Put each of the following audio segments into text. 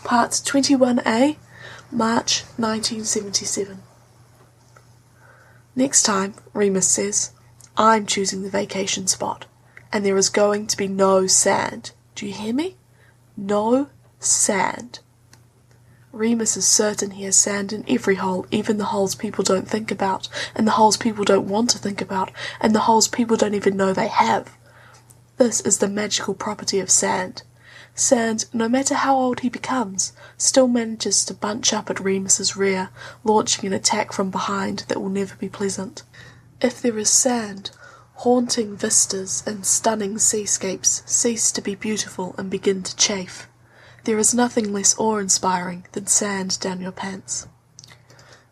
Part 21A, March 1977. Next time, Remus says, I'm choosing the vacation spot, and there is going to be no sand. Do you hear me? No sand. Remus is certain he has sand in every hole, even the holes people don't think about, and the holes people don't want to think about, and the holes people don't even know they have. This is the magical property of sand. Sand, no matter how old he becomes, still manages to bunch up at Remus's rear, launching an attack from behind that will never be pleasant. If there is sand, haunting vistas and stunning seascapes cease to be beautiful and begin to chafe. There is nothing less awe-inspiring than sand down your pants.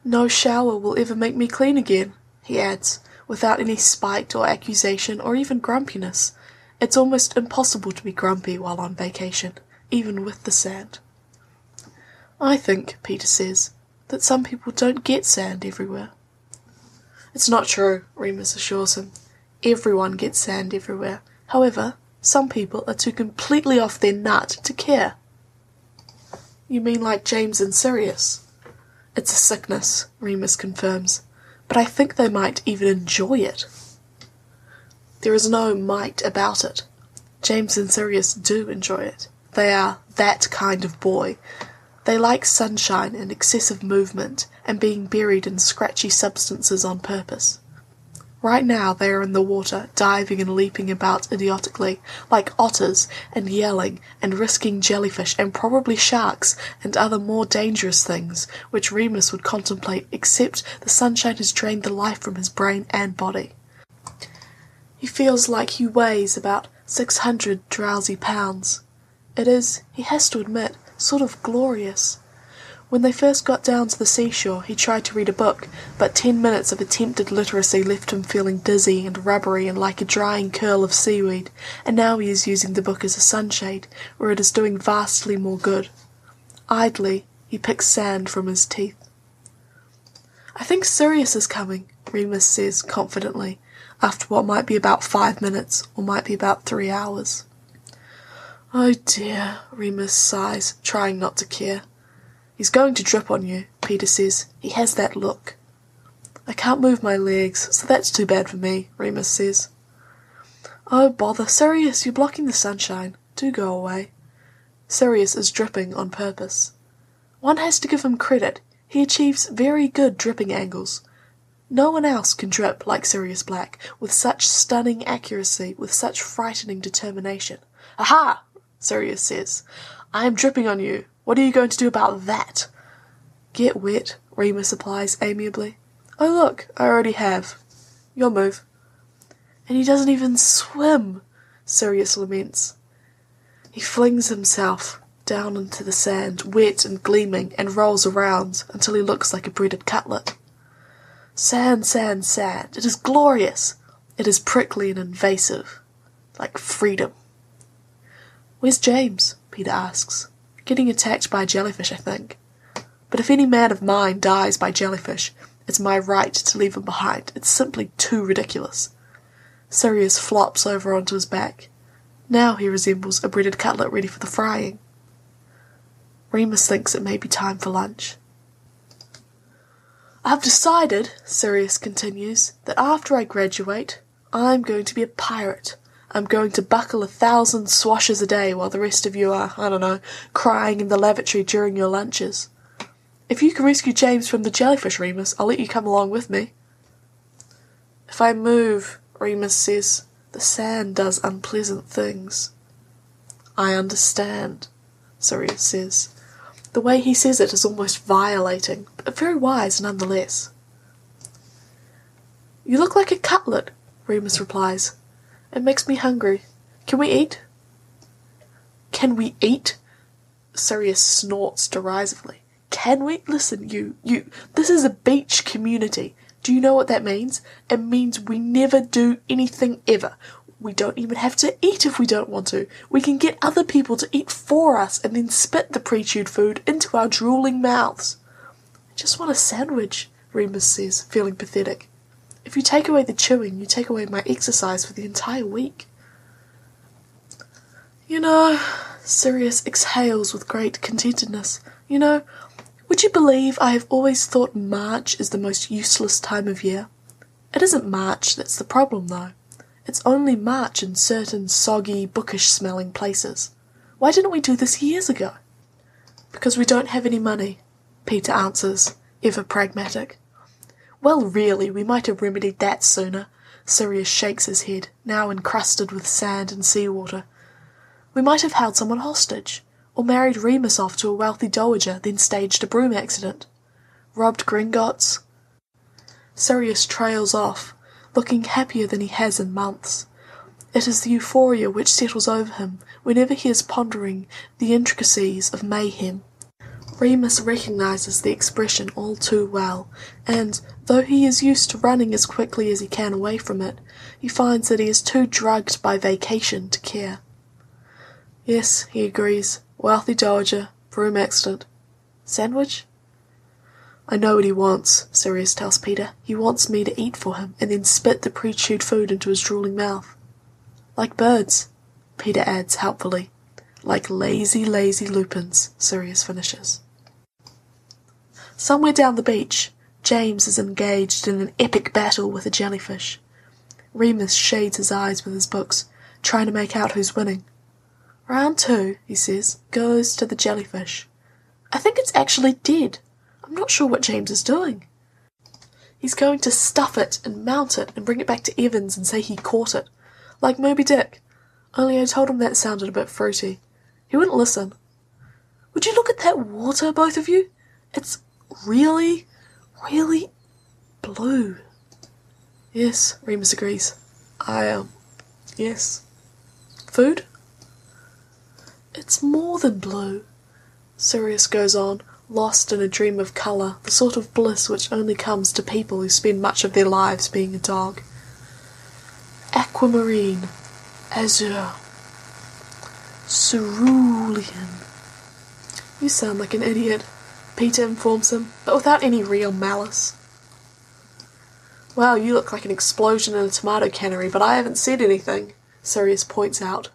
No shower will ever make me clean again, he adds, without any spite or accusation or even grumpiness. It's almost impossible to be grumpy while on vacation, even with the sand. I think, Peter says, that some people don't get sand everywhere. It's not true, Remus assures him. Everyone gets sand everywhere. However, some people are too completely off their nut to care. You mean like James and Sirius? It's a sickness, Remus confirms, but I think they might even enjoy it. There is no might about it. James and Sirius do enjoy it. They are that kind of boy. They like sunshine and excessive movement and being buried in scratchy substances on purpose. Right now they are in the water, diving and leaping about idiotically, like otters, and yelling and risking jellyfish and probably sharks and other more dangerous things, which Remus would contemplate except the sunshine has drained the life from his brain and body. He feels like he weighs about 600 drowsy pounds. It is, he has to admit, sort of glorious. When they first got down to the seashore, he tried to read a book, but 10 minutes of attempted literacy left him feeling dizzy and rubbery and like a drying curl of seaweed, and now he is using the book as a sunshade, where it is doing vastly more good. Idly, he picks sand from his teeth. I think Sirius is coming, Remus says confidently, after what might be about 5 minutes, or might be about 3 hours. Oh dear, Remus sighs, trying not to care. He's going to drip on you, Peter says. He has that look. I can't move my legs, so that's too bad for me, Remus says. Oh bother, Sirius, you're blocking the sunshine. Do go away. Sirius is dripping on purpose. One has to give him credit. He achieves very good dripping angles. No one else can drip like Sirius Black, with such stunning accuracy, with such frightening determination. Aha! Sirius says. I am dripping on you. What are you going to do about that? Get wet, Remus applies amiably. Oh look, I already have. Your move. And he doesn't even swim, Sirius laments. He flings himself down into the sand, wet and gleaming, and rolls around until he looks like a breaded cutlet. Sand, sand, sand. It is glorious. It is prickly and invasive. Like freedom. Where's James? Peter asks. Getting attacked by a jellyfish, I think. But if any man of mine dies by jellyfish, it's my right to leave him behind. It's simply too ridiculous. Sirius flops over onto his back. Now he resembles a breaded cutlet ready for the frying. Remus thinks it may be time for lunch. I've decided, Sirius continues, that after I graduate, I'm going to be a pirate. I'm going to buckle 1,000 swashes a day while the rest of you are, I don't know, crying in the lavatory during your lunches. If you can rescue James from the jellyfish, Remus, I'll let you come along with me. If I move, Remus says, the sand does unpleasant things. I understand, Sirius says. The way he says it is almost violating, but very wise nonetheless. You look like a cutlet, Remus replies. It makes me hungry. Can we eat? Can we eat? Sirius snorts derisively. Can we? Listen, you, this is a beach community. Do you know what that means? It means we never do anything ever. We don't even have to eat if we don't want to. We can get other people to eat for us and then spit the pre-chewed food into our drooling mouths. I just want a sandwich, Remus says, feeling pathetic. If you take away the chewing, you take away my exercise for the entire week. You know, Sirius exhales with great contentedness. You know, would you believe I have always thought March is the most useless time of year? It isn't March that's the problem, though. It's only March in certain soggy, bookish-smelling places. Why didn't we do this years ago? Because we don't have any money, Peter answers, ever pragmatic. Well, really, we might have remedied that sooner. Sirius shakes his head, now encrusted with sand and seawater. We might have held someone hostage, or married Remus off to a wealthy dowager, then staged a broom accident. Robbed Gringotts. Sirius trails off, looking happier than he has in months. It is the euphoria which settles over him whenever he is pondering the intricacies of mayhem. Remus recognises the expression all too well, and, though he is used to running as quickly as he can away from it, he finds that he is too drugged by vacation to care. Yes, he agrees. Wealthy dowager, broom accident. Sandwich? I know what he wants, Sirius tells Peter. He wants me to eat for him, and then spit the pre-chewed food into his drooling mouth. Like birds, Peter adds helpfully. Like lazy, lazy lupins, Sirius finishes. Somewhere down the beach, James is engaged in an epic battle with a jellyfish. Remus shades his eyes with his books, trying to make out who's winning. Round 2, he says, goes to the jellyfish. I think it's actually dead. I'm not sure what James is doing. He's going to stuff it and mount it and bring it back to Evans and say he caught it. Like Moby Dick. Only I told him that sounded a bit fruity. He wouldn't listen. Would you look at that water, both of you? It's really, really blue. Yes, Remus agrees. Yes. Food? It's more than blue. Sirius goes on, lost in a dream of colour, the sort of bliss which only comes to people who spend much of their lives being a dog. Aquamarine, azure, cerulean. You sound like an idiot, Peter informs him, but without any real malice. Wow, you look like an explosion in a tomato cannery, but I haven't said anything, Sirius points out.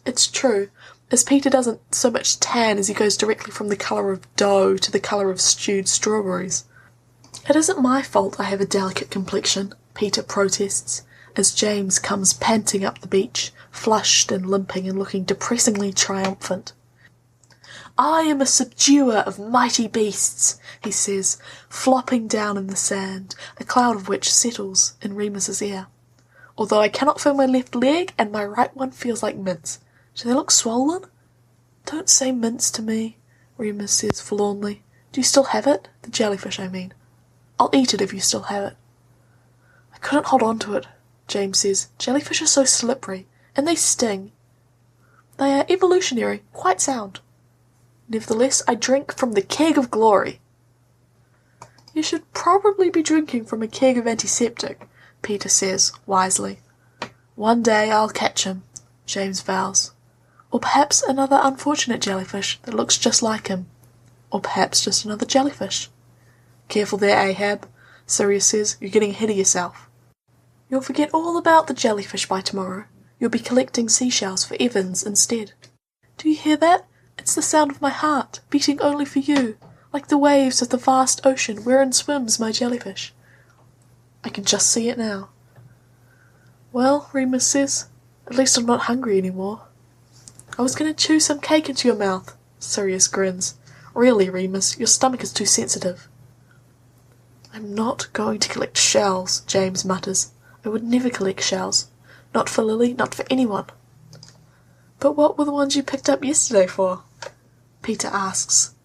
It's true, as Peter doesn't so much tan as he goes directly from the colour of dough to the colour of stewed strawberries. It isn't my fault I have a delicate complexion, Peter protests, as James comes panting up the beach, flushed and limping and looking depressingly triumphant. I am a subduer of mighty beasts, he says, flopping down in the sand, a cloud of which settles in Remus's ear. Although I cannot feel my left leg, and my right one feels like mince. Do they look swollen? Don't say mince to me, Remus says forlornly. Do you still have it? The jellyfish, I mean. I'll eat it if you still have it. I couldn't hold on to it, James says. Jellyfish are so slippery, and they sting. They are evolutionary, quite sound. Nevertheless, I drink from the keg of glory. You should probably be drinking from a keg of antiseptic, Peter says, wisely. One day I'll catch him, James vows. Or perhaps another unfortunate jellyfish that looks just like him. Or perhaps just another jellyfish. Careful there, Ahab, Sirius says. You're getting ahead of yourself. You'll forget all about the jellyfish by tomorrow. You'll be collecting seashells for Evans instead. Do you hear that? It's the sound of my heart, beating only for you, like the waves of the vast ocean wherein swims my jellyfish. I can just see it now. Well, Remus says, at least I'm not hungry anymore. I was going to chew some cake into your mouth, Sirius grins. Really, Remus, your stomach is too sensitive. I'm not going to collect shells, James mutters. I would never collect shells. Not for Lily, not for anyone. But what were the ones you picked up yesterday for? Peter asks.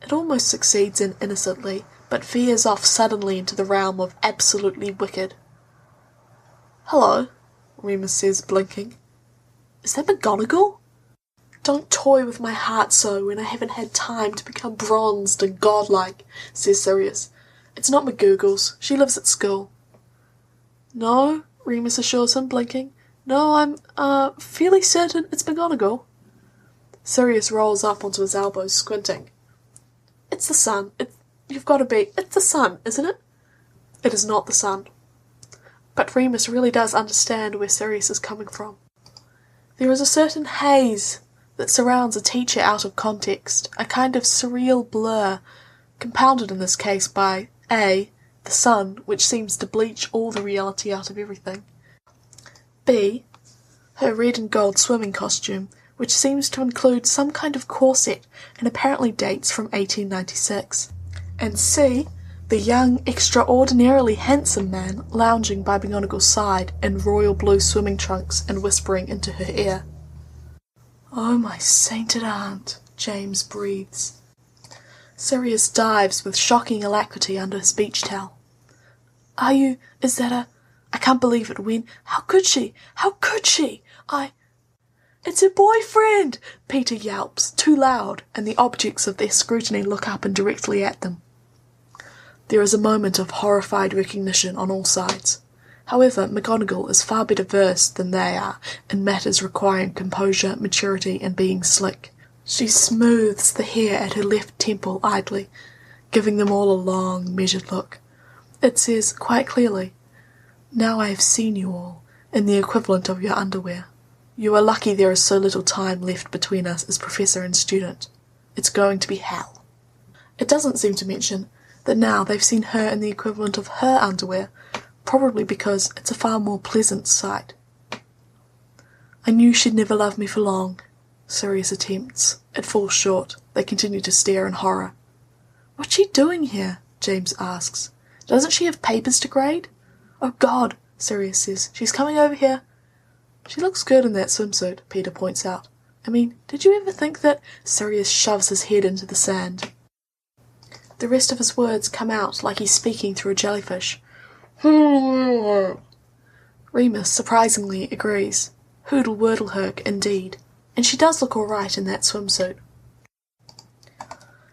It almost succeeds in innocently, but veers off suddenly into the realm of absolutely wicked. Hello, Remus says, blinking. Is that McGonagall? Don't toy with my heart so when I haven't had time to become bronzed and godlike, says Sirius. It's not McGoogle's. She lives at school. No, Remus assures him, blinking. No, I'm, fairly certain it's McGonagall. Sirius rolls up onto his elbows, squinting. It's the sun. You've got to be. It's the sun, isn't it? It is not the sun. But Remus really does understand where Sirius is coming from. There is a certain haze that surrounds a teacher out of context, a kind of surreal blur, compounded in this case by A, the sun, which seems to bleach all the reality out of everything, B, her red and gold swimming costume, which seems to include some kind of corset and apparently dates from 1896, and C, the young, extraordinarily handsome man lounging by McGonagall's side in royal blue swimming trunks and whispering into her ear. "Oh, my sainted aunt," James breathes. Sirius dives with shocking alacrity under his beach towel. Is that I can't believe it, Wen. How could she? How could she? It's her boyfriend! Peter yelps, too loud, and the objects of their scrutiny look up and directly at them. There is a moment of horrified recognition on all sides. However, McGonagall is far better versed than they are in matters requiring composure, maturity, and being slick. She smooths the hair at her left temple idly, giving them all a long, measured look. It says, quite clearly, "Now I have seen you all, in the equivalent of your underwear. You are lucky there is so little time left between us as professor and student. It's going to be hell." It doesn't seem to mention that now they've seen her in the equivalent of her underwear, probably because it's a far more pleasant sight. "I knew she'd never love me for long." Sirius attempts. It falls short. They continue to stare in horror. "What's she doing here?" James asks. "Doesn't she have papers to grade?" "Oh God," Sirius says. "She's coming over here." "She looks good in that swimsuit," Peter points out. "I mean, did you ever think that—" Sirius shoves his head into the sand. The rest of his words come out like he's speaking through a jellyfish. Remus surprisingly agrees. Hoodle-wordle-herk indeed. And she does look all right in that swimsuit.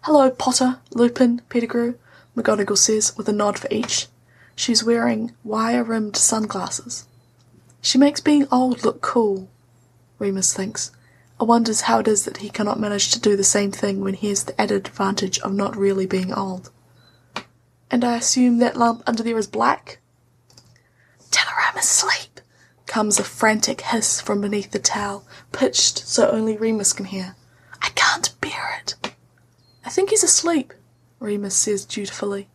"Hello, Potter, Lupin, Pettigrew," McGonagall says, with a nod for each. She's wearing wire-rimmed sunglasses. She makes being old look cool, Remus thinks, and wonders how it is that he cannot manage to do the same thing when he has the added advantage of not really being old. "And I assume that lump under there is black?" "Tell her I'm asleep," comes a frantic hiss from beneath the towel, pitched so only Remus can hear. "I can't bear it." "I think he's asleep," Remus says dutifully.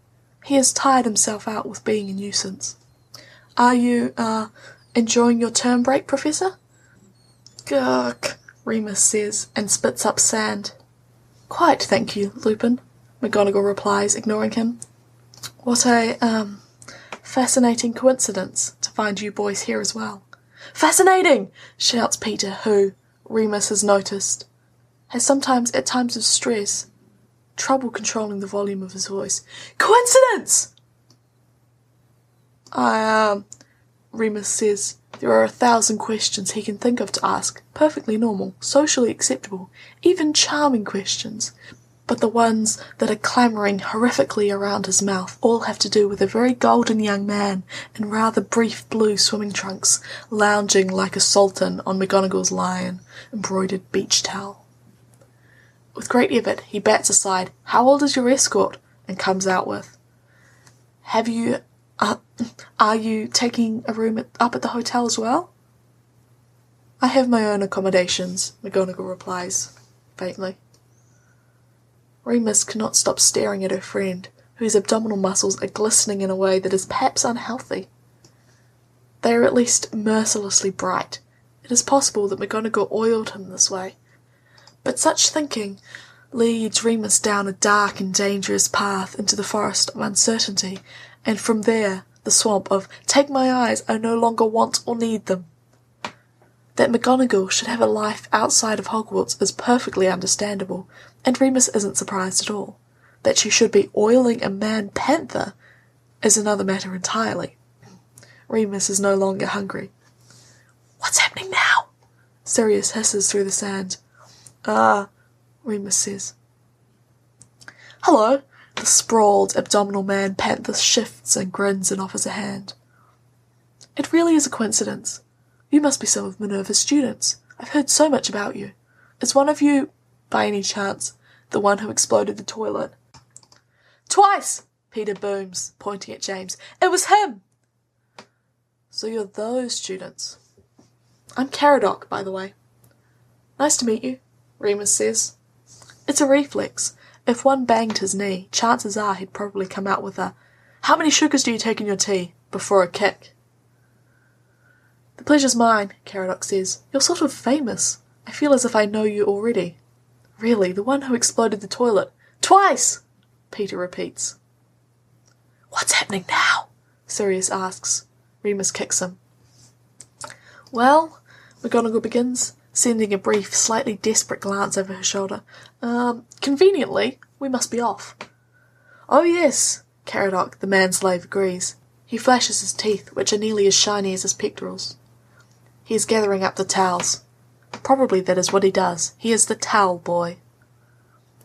He has tired himself out with being a nuisance. "Are you, enjoying your term break, Professor?" "Gurk," Remus says, and spits up sand. "Quite, thank you, Lupin," McGonagall replies, ignoring him. "What a, fascinating coincidence to find you boys here as well." "Fascinating!" shouts Peter, who, Remus has noticed, has sometimes, at times of stress, trouble controlling the volume of his voice. "Coincidence!" Remus says there are 1,000 questions he can think of to ask, perfectly normal, socially acceptable, even charming questions, but the ones that are clamouring horrifically around his mouth all have to do with a very golden young man in rather brief blue swimming trunks, lounging like a sultan on McGonagall's lion-embroidered beach towel. With great effort, he bats aside, "How old is your escort?" and comes out with, Are you taking a room up at the hotel as well?" "I have my own accommodations," McGonagall replies, faintly. Remus cannot stop staring at her friend, whose abdominal muscles are glistening in a way that is perhaps unhealthy. They are at least mercilessly bright. It is possible that McGonagall oiled him this way. But such thinking leads Remus down a dark and dangerous path into the forest of uncertainty, and from there the swamp of "take my eyes, I no longer want or need them." That McGonagall should have a life outside of Hogwarts is perfectly understandable, and Remus isn't surprised at all. That she should be oiling a man-panther is another matter entirely. Remus is no longer hungry. "What's happening now?" Sirius hisses through the sand. Remus says. "Hello." The sprawled, abdominal man-panther shifts and grins and offers a hand. "It really is a coincidence. You must be some of Minerva's students. I've heard so much about you. Is one of you, by any chance, the one who exploded the toilet?" "Twice!" Peter booms, pointing at James. "It was him!" "So you're those students." "I'm Caradoc, by the way." "Nice to meet you." Remus says. It's a reflex. If one banged his knee, chances are he'd probably come out with a "How many sugars do you take in your tea?" before a kick. The pleasure's mine, Caradoc says. You're sort of famous. I feel as if I know you already. Really, the one who exploded the toilet. Twice! Peter repeats. What's happening now? Sirius asks. Remus kicks him. Well, McGonagall begins, sending a brief, slightly desperate glance over her shoulder. Conveniently, we must be off. Oh yes, Caradoc, the man-slave, agrees. He flashes his teeth, which are nearly as shiny as his pectorals. He is gathering up the towels. Probably that is what he does. He is the towel boy.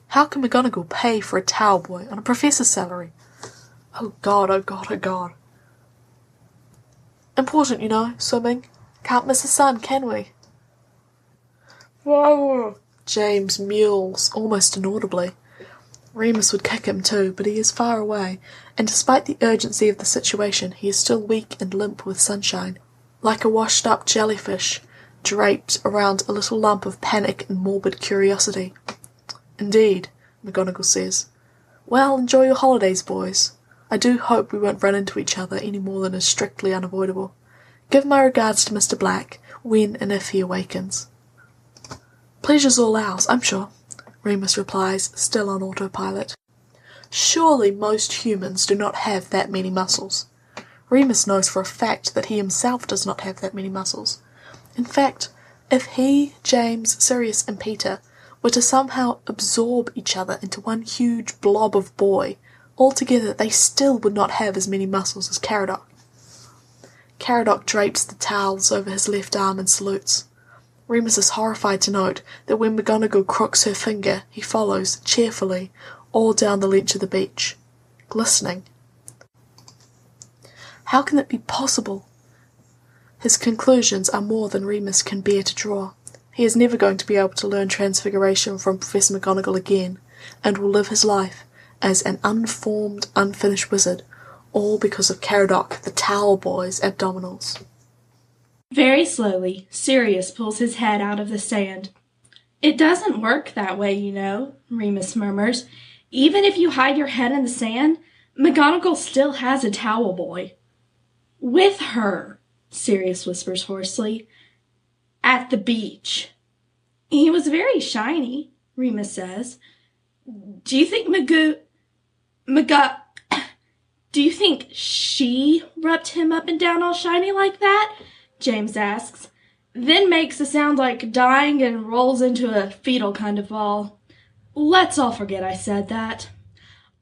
How can McGonagall pay for a towel boy on a professor's salary? Oh God, oh God, oh God. Important, you know, swimming. Can't miss the sun, can we? Whoa! James mewls, almost inaudibly. Remus would kick him too, but he is far away, and despite the urgency of the situation, he is still weak and limp with sunshine, like a washed-up jellyfish, draped around a little lump of panic and morbid curiosity. Indeed, McGonagall says. Well, enjoy your holidays, boys. I do hope we won't run into each other any more than is strictly unavoidable. Give my regards to Mr. Black, when and if he awakens. Pleasure's all ours, I'm sure, Remus replies, still on autopilot. Surely most humans do not have that many muscles. Remus knows for a fact that he himself does not have that many muscles. In fact, if he, James, Sirius and Peter were to somehow absorb each other into one huge blob of boy, altogether they still would not have as many muscles as Caradoc. Caradoc drapes the towels over his left arm and salutes. Remus is horrified to note that when McGonagall crooks her finger, he follows, cheerfully, all down the length of the beach, glistening. How can it be possible? His conclusions are more than Remus can bear to draw. He is never going to be able to learn Transfiguration from Professor McGonagall again, and will live his life as an unformed, unfinished wizard, all because of Caradoc the Towel Boy's abdominals. Very slowly, Sirius pulls his head out of the sand. It doesn't work that way, you know, Remus murmurs. Even if you hide your head in the sand, McGonagall still has a towel boy. With her, Sirius whispers hoarsely, at the beach. He was very shiny, Remus says. Do you think do you think she rubbed him up and down all shiny like that? James asks, then makes a sound like dying and rolls into a fetal kind of ball. Let's all forget I said that.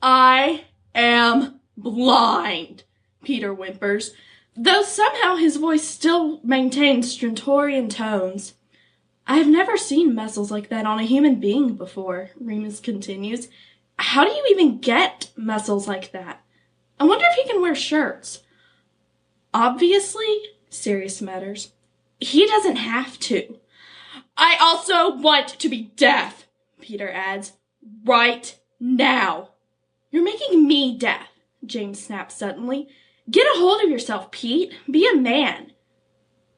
I am blind, Peter whimpers, though somehow his voice still maintains stentorian tones. I have never seen muscles like that on a human being before, Remus continues. How do you even get muscles like that? I wonder if he can wear shirts. Obviously, Sirius mutters, he doesn't have to. I also want to be deaf, Peter adds, right now. You're making me deaf, James snaps suddenly. Get a hold of yourself, Pete. Be a man.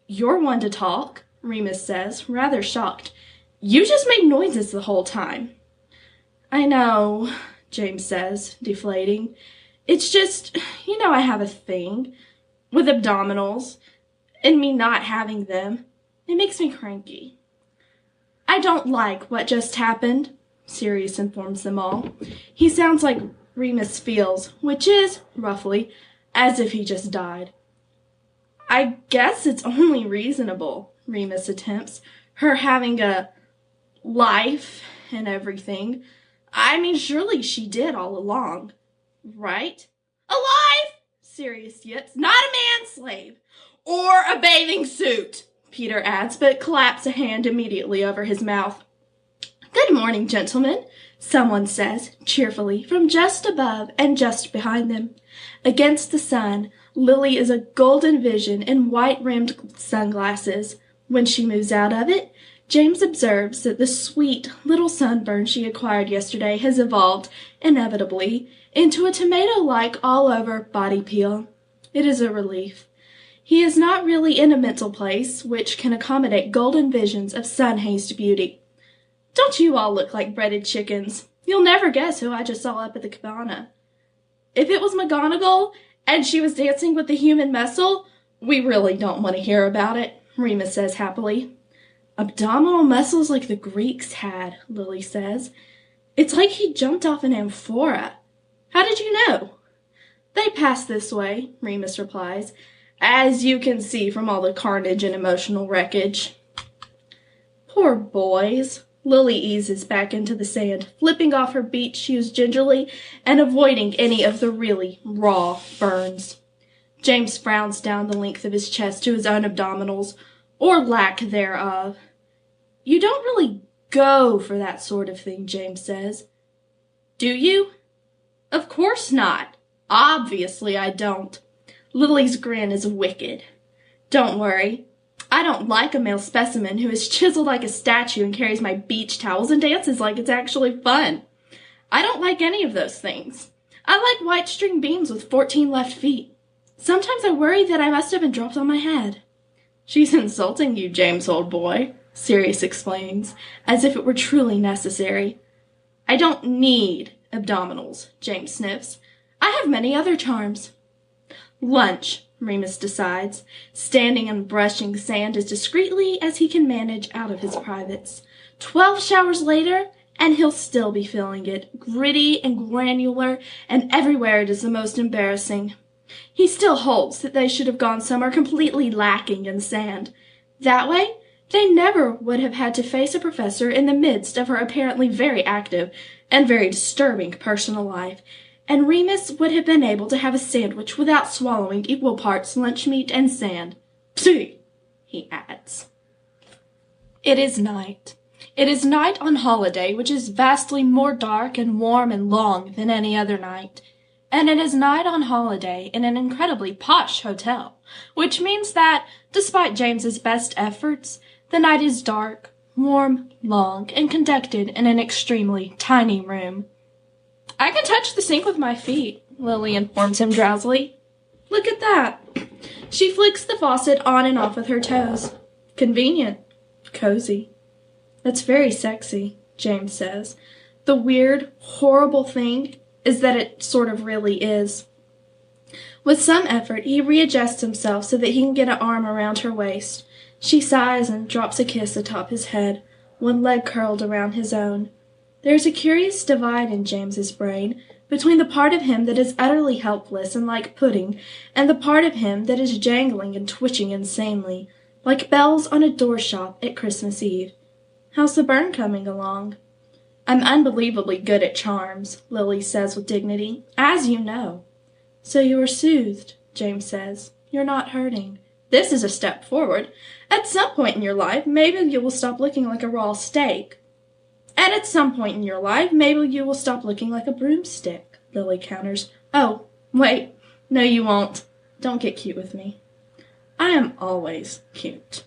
You're one to talk, Remus says, rather shocked. You just make noises the whole time. I know, James says, deflating. It's just, you know, I have a thing with abdominals and me not having them. It makes me cranky. I don't like what just happened, Sirius informs them all. He sounds like Remus feels, which is, roughly, as if he just died. I guess it's only reasonable, Remus attempts, her having a life and everything. I mean, surely she did all along, right? Alive, Sirius yips, not a man-slave, or a bathing suit, Peter adds, but claps a hand immediately over his mouth. Good morning, gentlemen, someone says, cheerfully, from just above and just behind them. Against the sun, Lily is a golden vision in white-rimmed sunglasses. When she moves out of it, James observes that the sweet little sunburn she acquired yesterday has evolved, inevitably, into a tomato-like all-over body peel. It is a relief. He is not really in a mental place which can accommodate golden visions of sun-hazed beauty. Don't you all look like breaded chickens? You'll never guess who I just saw up at the cabana. If it was McGonagall and she was dancing with the human muscle, we really don't want to hear about it, Remus says happily. Abdominal muscles like the Greeks had, Lily says. It's like he jumped off an amphora. How did you know? They passed this way, Remus replies, as you can see from all the carnage and emotional wreckage. Poor boys. Lily eases back into the sand, flipping off her beach shoes gingerly and avoiding any of the really raw burns. James frowns down the length of his chest to his own abdominals, or lack thereof. You don't really go for that sort of thing, James says. Do you? Of course not. Obviously I don't. Lily's grin is wicked. Don't worry. I don't like a male specimen who is chiseled like a statue and carries my beach towels and dances like it's actually fun. I don't like any of those things. I like white string beans with 14 left feet. Sometimes I worry that I must have been dropped on my head. She's insulting you, James, old boy, Sirius explains, as if it were truly necessary. I don't need abdominals, James sniffs. I have many other charms. Lunch, Remus decides, standing and brushing sand as discreetly as he can manage out of his privates. 12 showers later, and he'll still be feeling it, gritty and granular, and everywhere it is the most embarrassing. He still holds that they should have gone somewhere completely lacking in sand. That way, they never would have had to face a professor in the midst of her apparently very active and very disturbing personal life, and Remus would have been able to have a sandwich without swallowing equal parts lunch meat and sand. Psee, he adds. It is night. It is night on holiday, which is vastly more dark and warm and long than any other night. And it is night on holiday in an incredibly posh hotel, which means that, despite James's best efforts, the night is dark, warm, long, and conducted in an extremely tiny room. I can touch the sink with my feet, Lily informs him drowsily. Look at that. She flicks the faucet on and off with her toes. Convenient. Cozy. That's very sexy, James says. The weird, horrible thing is that it sort of really is. With some effort, he readjusts himself so that he can get an arm around her waist. She sighs and drops a kiss atop his head, one leg curled around his own. There is a curious divide in James's brain between the part of him that is utterly helpless and like pudding, and the part of him that is jangling and twitching insanely, like bells on a door shop at Christmas Eve. How's the burn coming along? I'm unbelievably good at charms, Lily says with dignity, as you know. So you are soothed, James says. You're not hurting. This is a step forward. At some point in your life, maybe you will stop looking like a raw steak. And at some point in your life, maybe you will stop looking like a broomstick, Lily counters. Oh, wait. No, you won't. Don't get cute with me. I am always cute.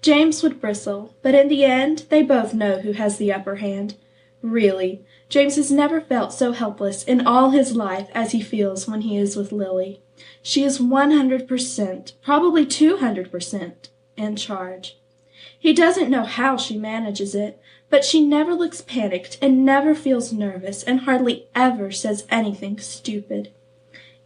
James would bristle, but in the end, they both know who has the upper hand. Really, James has never felt so helpless in all his life as he feels when he is with Lily. She is 100%, probably 200%, in charge. He doesn't know how she manages it, but she never looks panicked and never feels nervous and hardly ever says anything stupid.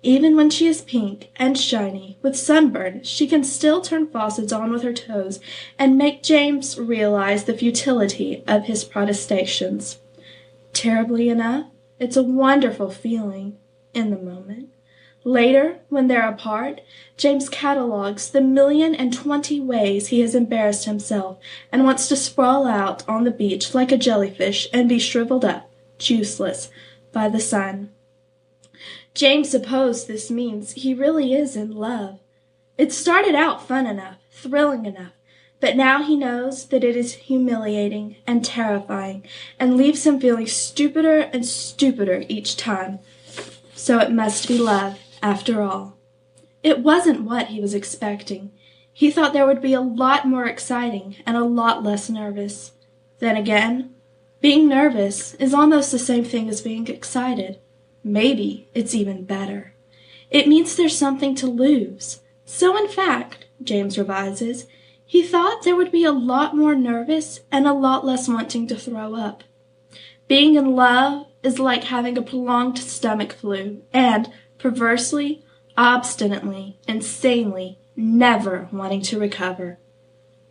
Even when she is pink and shiny with sunburn, she can still turn faucets on with her toes and make James realize the futility of his protestations. Terribly enough, it's a wonderful feeling in the moment. Later, when they're apart, James catalogues the 1,020,000 ways he has embarrassed himself and wants to sprawl out on the beach like a jellyfish and be shriveled up, juiceless, by the sun. James supposed this means he really is in love. It started out fun enough, thrilling enough, but now he knows that it is humiliating and terrifying and leaves him feeling stupider and stupider each time. So it must be love, after all. It wasn't what he was expecting. He thought there would be a lot more exciting and a lot less nervous. Then again, being nervous is almost the same thing as being excited. Maybe it's even better. It means there's something to lose. So in fact, James revises, He thought there would be a lot more nervous and a lot less wanting to throw up. Being in love is like having a prolonged stomach flu and, perversely, obstinately, insanely, never wanting to recover.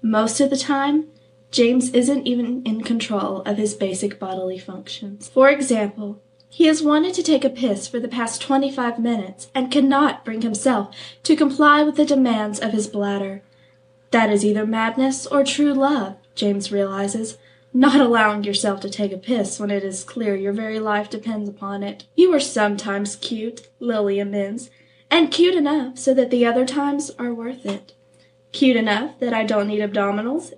Most of the time, James isn't even in control of his basic bodily functions. For example, he has wanted to take a piss for the past 25 minutes and cannot bring himself to comply with the demands of his bladder. That is either madness or true love, James realizes, not allowing yourself to take a piss when it is clear your very life depends upon it. You are sometimes cute, Lily amends, and cute enough so that the other times are worth it. Cute enough that I don't need abdominals?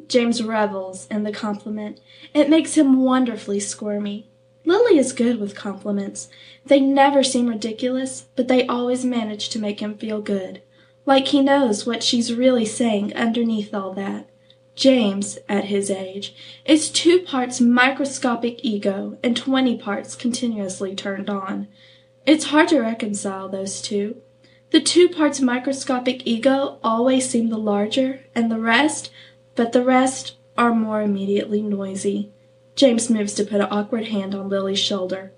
James revels in the compliment. It makes him wonderfully squirmy. Lily is good with compliments. They never seem ridiculous, but they always manage to make him feel good. Like he knows what she's really saying underneath all that. James, at his age, is 2 parts microscopic ego and 20 parts continuously turned on. It's hard to reconcile those two. The 2 parts microscopic ego always seem the larger, and the rest are more immediately noisy. James moves to put an awkward hand on Lily's shoulder.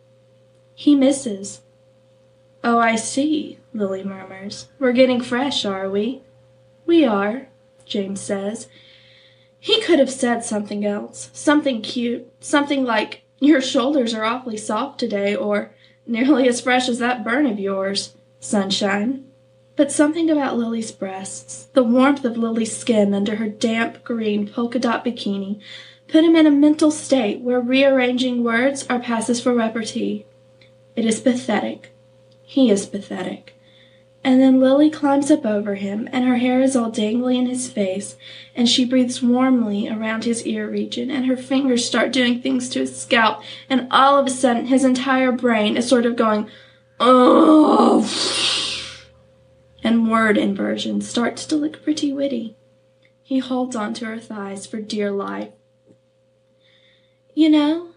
He misses. "Oh, I see," Lily murmurs. "We're getting fresh, are we?" "We are," James says. He could have said something else, something cute, something like, "Your shoulders are awfully soft today," or "Nearly as fresh as that burn of yours, sunshine." But something about Lily's breasts, the warmth of Lily's skin under her damp green polka dot bikini, put him in a mental state where rearranging words are passes for repartee. It is pathetic. He is pathetic. And then Lily climbs up over him, and her hair is all dangly in his face, and she breathes warmly around his ear region, and her fingers start doing things to his scalp, and all of a sudden his entire brain is sort of going, "Oh," and word inversion starts to look pretty witty. He holds on to her thighs for dear life. "You know,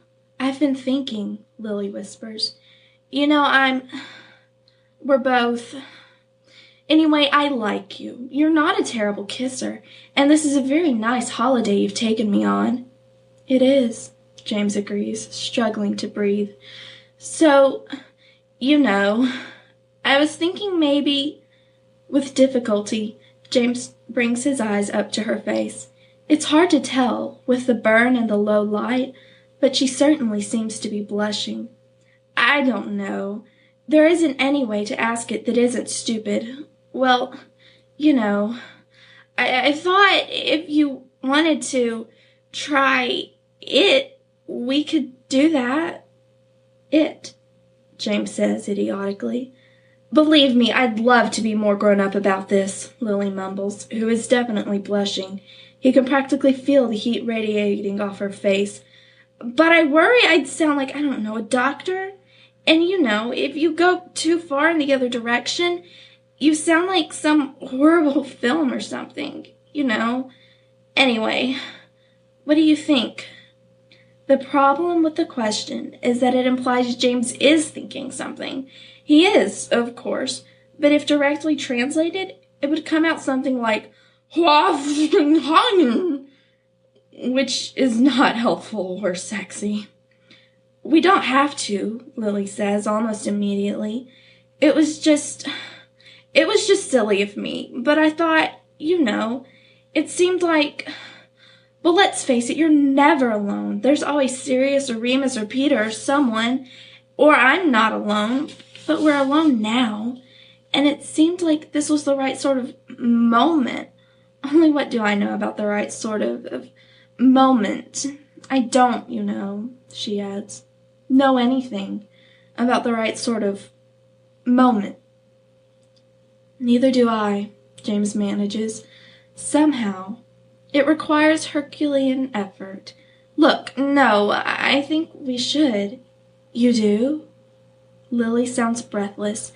I've been thinking," Lily whispers. "You know, we're both... Anyway, I like you. You're not a terrible kisser, and this is a very nice holiday you've taken me on." "It is," James agrees, struggling to breathe. "So, you know, I was thinking maybe..." With difficulty, James brings his eyes up to her face. It's hard to tell, with the burn and the low light, but she certainly seems to be blushing. "I don't know. There isn't any way to ask it that isn't stupid. Well, you know, I thought if you wanted to try it, we could do that." "It," James says idiotically. "Believe me, I'd love to be more grown up about this," Lily mumbles, who is definitely blushing. He can practically feel the heat radiating off her face. "But I worry I'd sound like, I don't know, a doctor. And you know, if you go too far in the other direction, you sound like some horrible film or something, you know. Anyway, what do you think?" The problem with the question is that it implies James is thinking something. He is, of course, but if directly translated, it would come out something like, which is not helpful or sexy. "We don't have to," Lily says almost immediately. It was just silly of me, but I thought, you know, it seemed like... Well, let's face it, you're never alone. There's always Sirius or Remus or Peter or someone, or I'm not alone, but we're alone now, and it seemed like this was the right sort of moment. Only what do I know about the right sort of moment? I don't, you know," she adds, "know anything about the right sort of moment." "Neither do I," James manages. Somehow, it requires Herculean effort. "Look, no, I think we should." "You do?" Lily sounds breathless.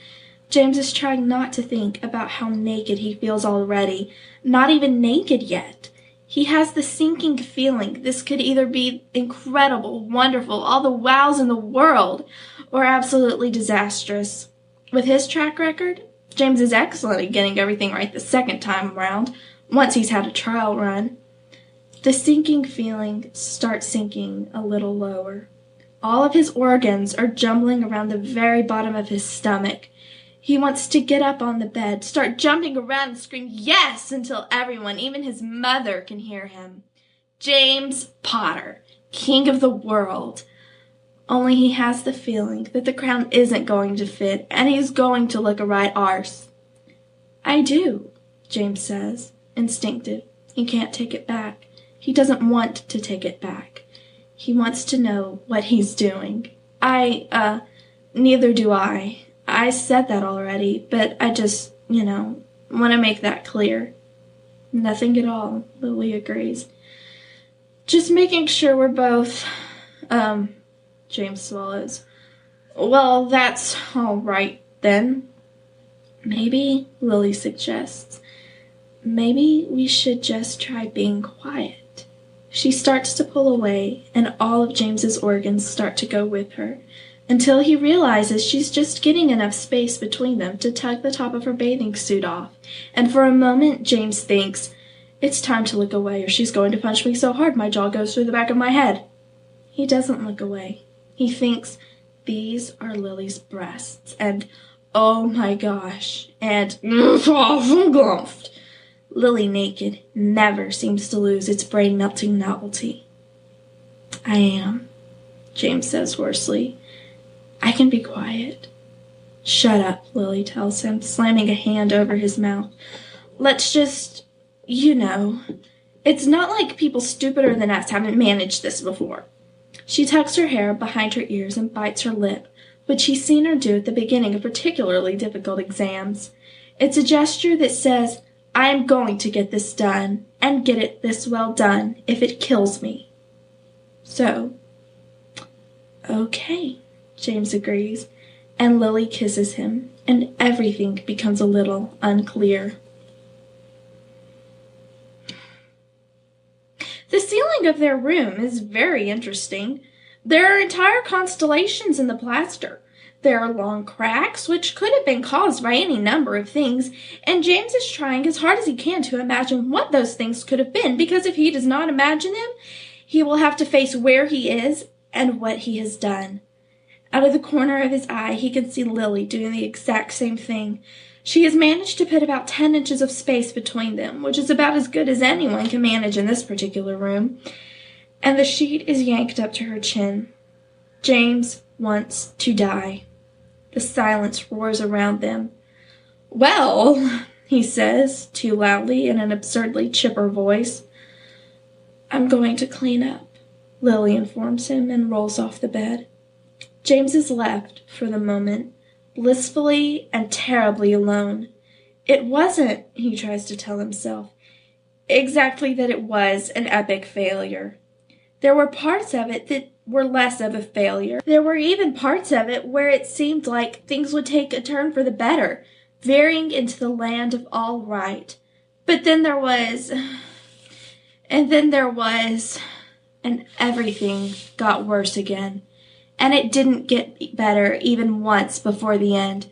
James is trying not to think about how naked he feels already. Not even naked yet. He has the sinking feeling this could either be incredible, wonderful, all the wows in the world, or absolutely disastrous. With his track record, James is excellent at getting everything right the second time around, once he's had a trial run. The sinking feeling starts sinking a little lower. All of his organs are jumbling around the very bottom of his stomach. He wants to get up on the bed, start jumping around and scream yes until everyone, even his mother, can hear him. James Potter, king of the world. Only he has the feeling that the crown isn't going to fit, and he's going to look a right arse. I do, James says, instinctive. He can't take it back. He doesn't want to take it back. He wants to know what he's doing. Neither do I. I said that already, but I just, want to make that clear. Nothing at all, Lily agrees. Just making sure we're both, James swallows. Well, that's all right, then. Maybe, Lily suggests, maybe we should just try being quiet. She starts to pull away, and all of James's organs start to go with her, until he realizes she's just getting enough space between them to tug the top of her bathing suit off, and for a moment James thinks, it's time to look away, or she's going to punch me so hard my jaw goes through the back of my head. He doesn't look away. He thinks, these are Lily's breasts, and oh my gosh, and Lily naked never seems to lose its brain-melting novelty. I am, James says hoarsely. I can be quiet. Shut up, Lily tells him, slamming a hand over his mouth. Let's just, it's not like people stupider than us haven't managed this before. She tucks her hair behind her ears and bites her lip, which he's seen her do at the beginning of particularly difficult exams. It's a gesture that says, I am going to get this done, and get it this well done, if it kills me. So, okay, James agrees, and Lily kisses him, and everything becomes a little unclear. The ceiling of their room is very interesting. There are entire constellations in the plaster. There are long cracks, which could have been caused by any number of things, and James is trying as hard as he can to imagine what those things could have been, because if he does not imagine them, he will have to face where he is and what he has done. Out of the corner of his eye, he can see Lily doing the exact same thing. She has managed to put about 10 inches of space between them, which is about as good as anyone can manage in this particular room, and the sheet is yanked up to her chin. James wants to die. The silence roars around them. Well, he says, too loudly in an absurdly chipper voice. I'm going to clean up, Lily informs him and rolls off the bed. James is left, for the moment, blissfully and terribly alone. It wasn't, he tries to tell himself, exactly that it was an epic failure. There were parts of it that were less of a failure. There were even parts of it where it seemed like things would take a turn for the better, veering into the land of all right. But then there was, and everything got worse again. And it didn't get better even once before the end.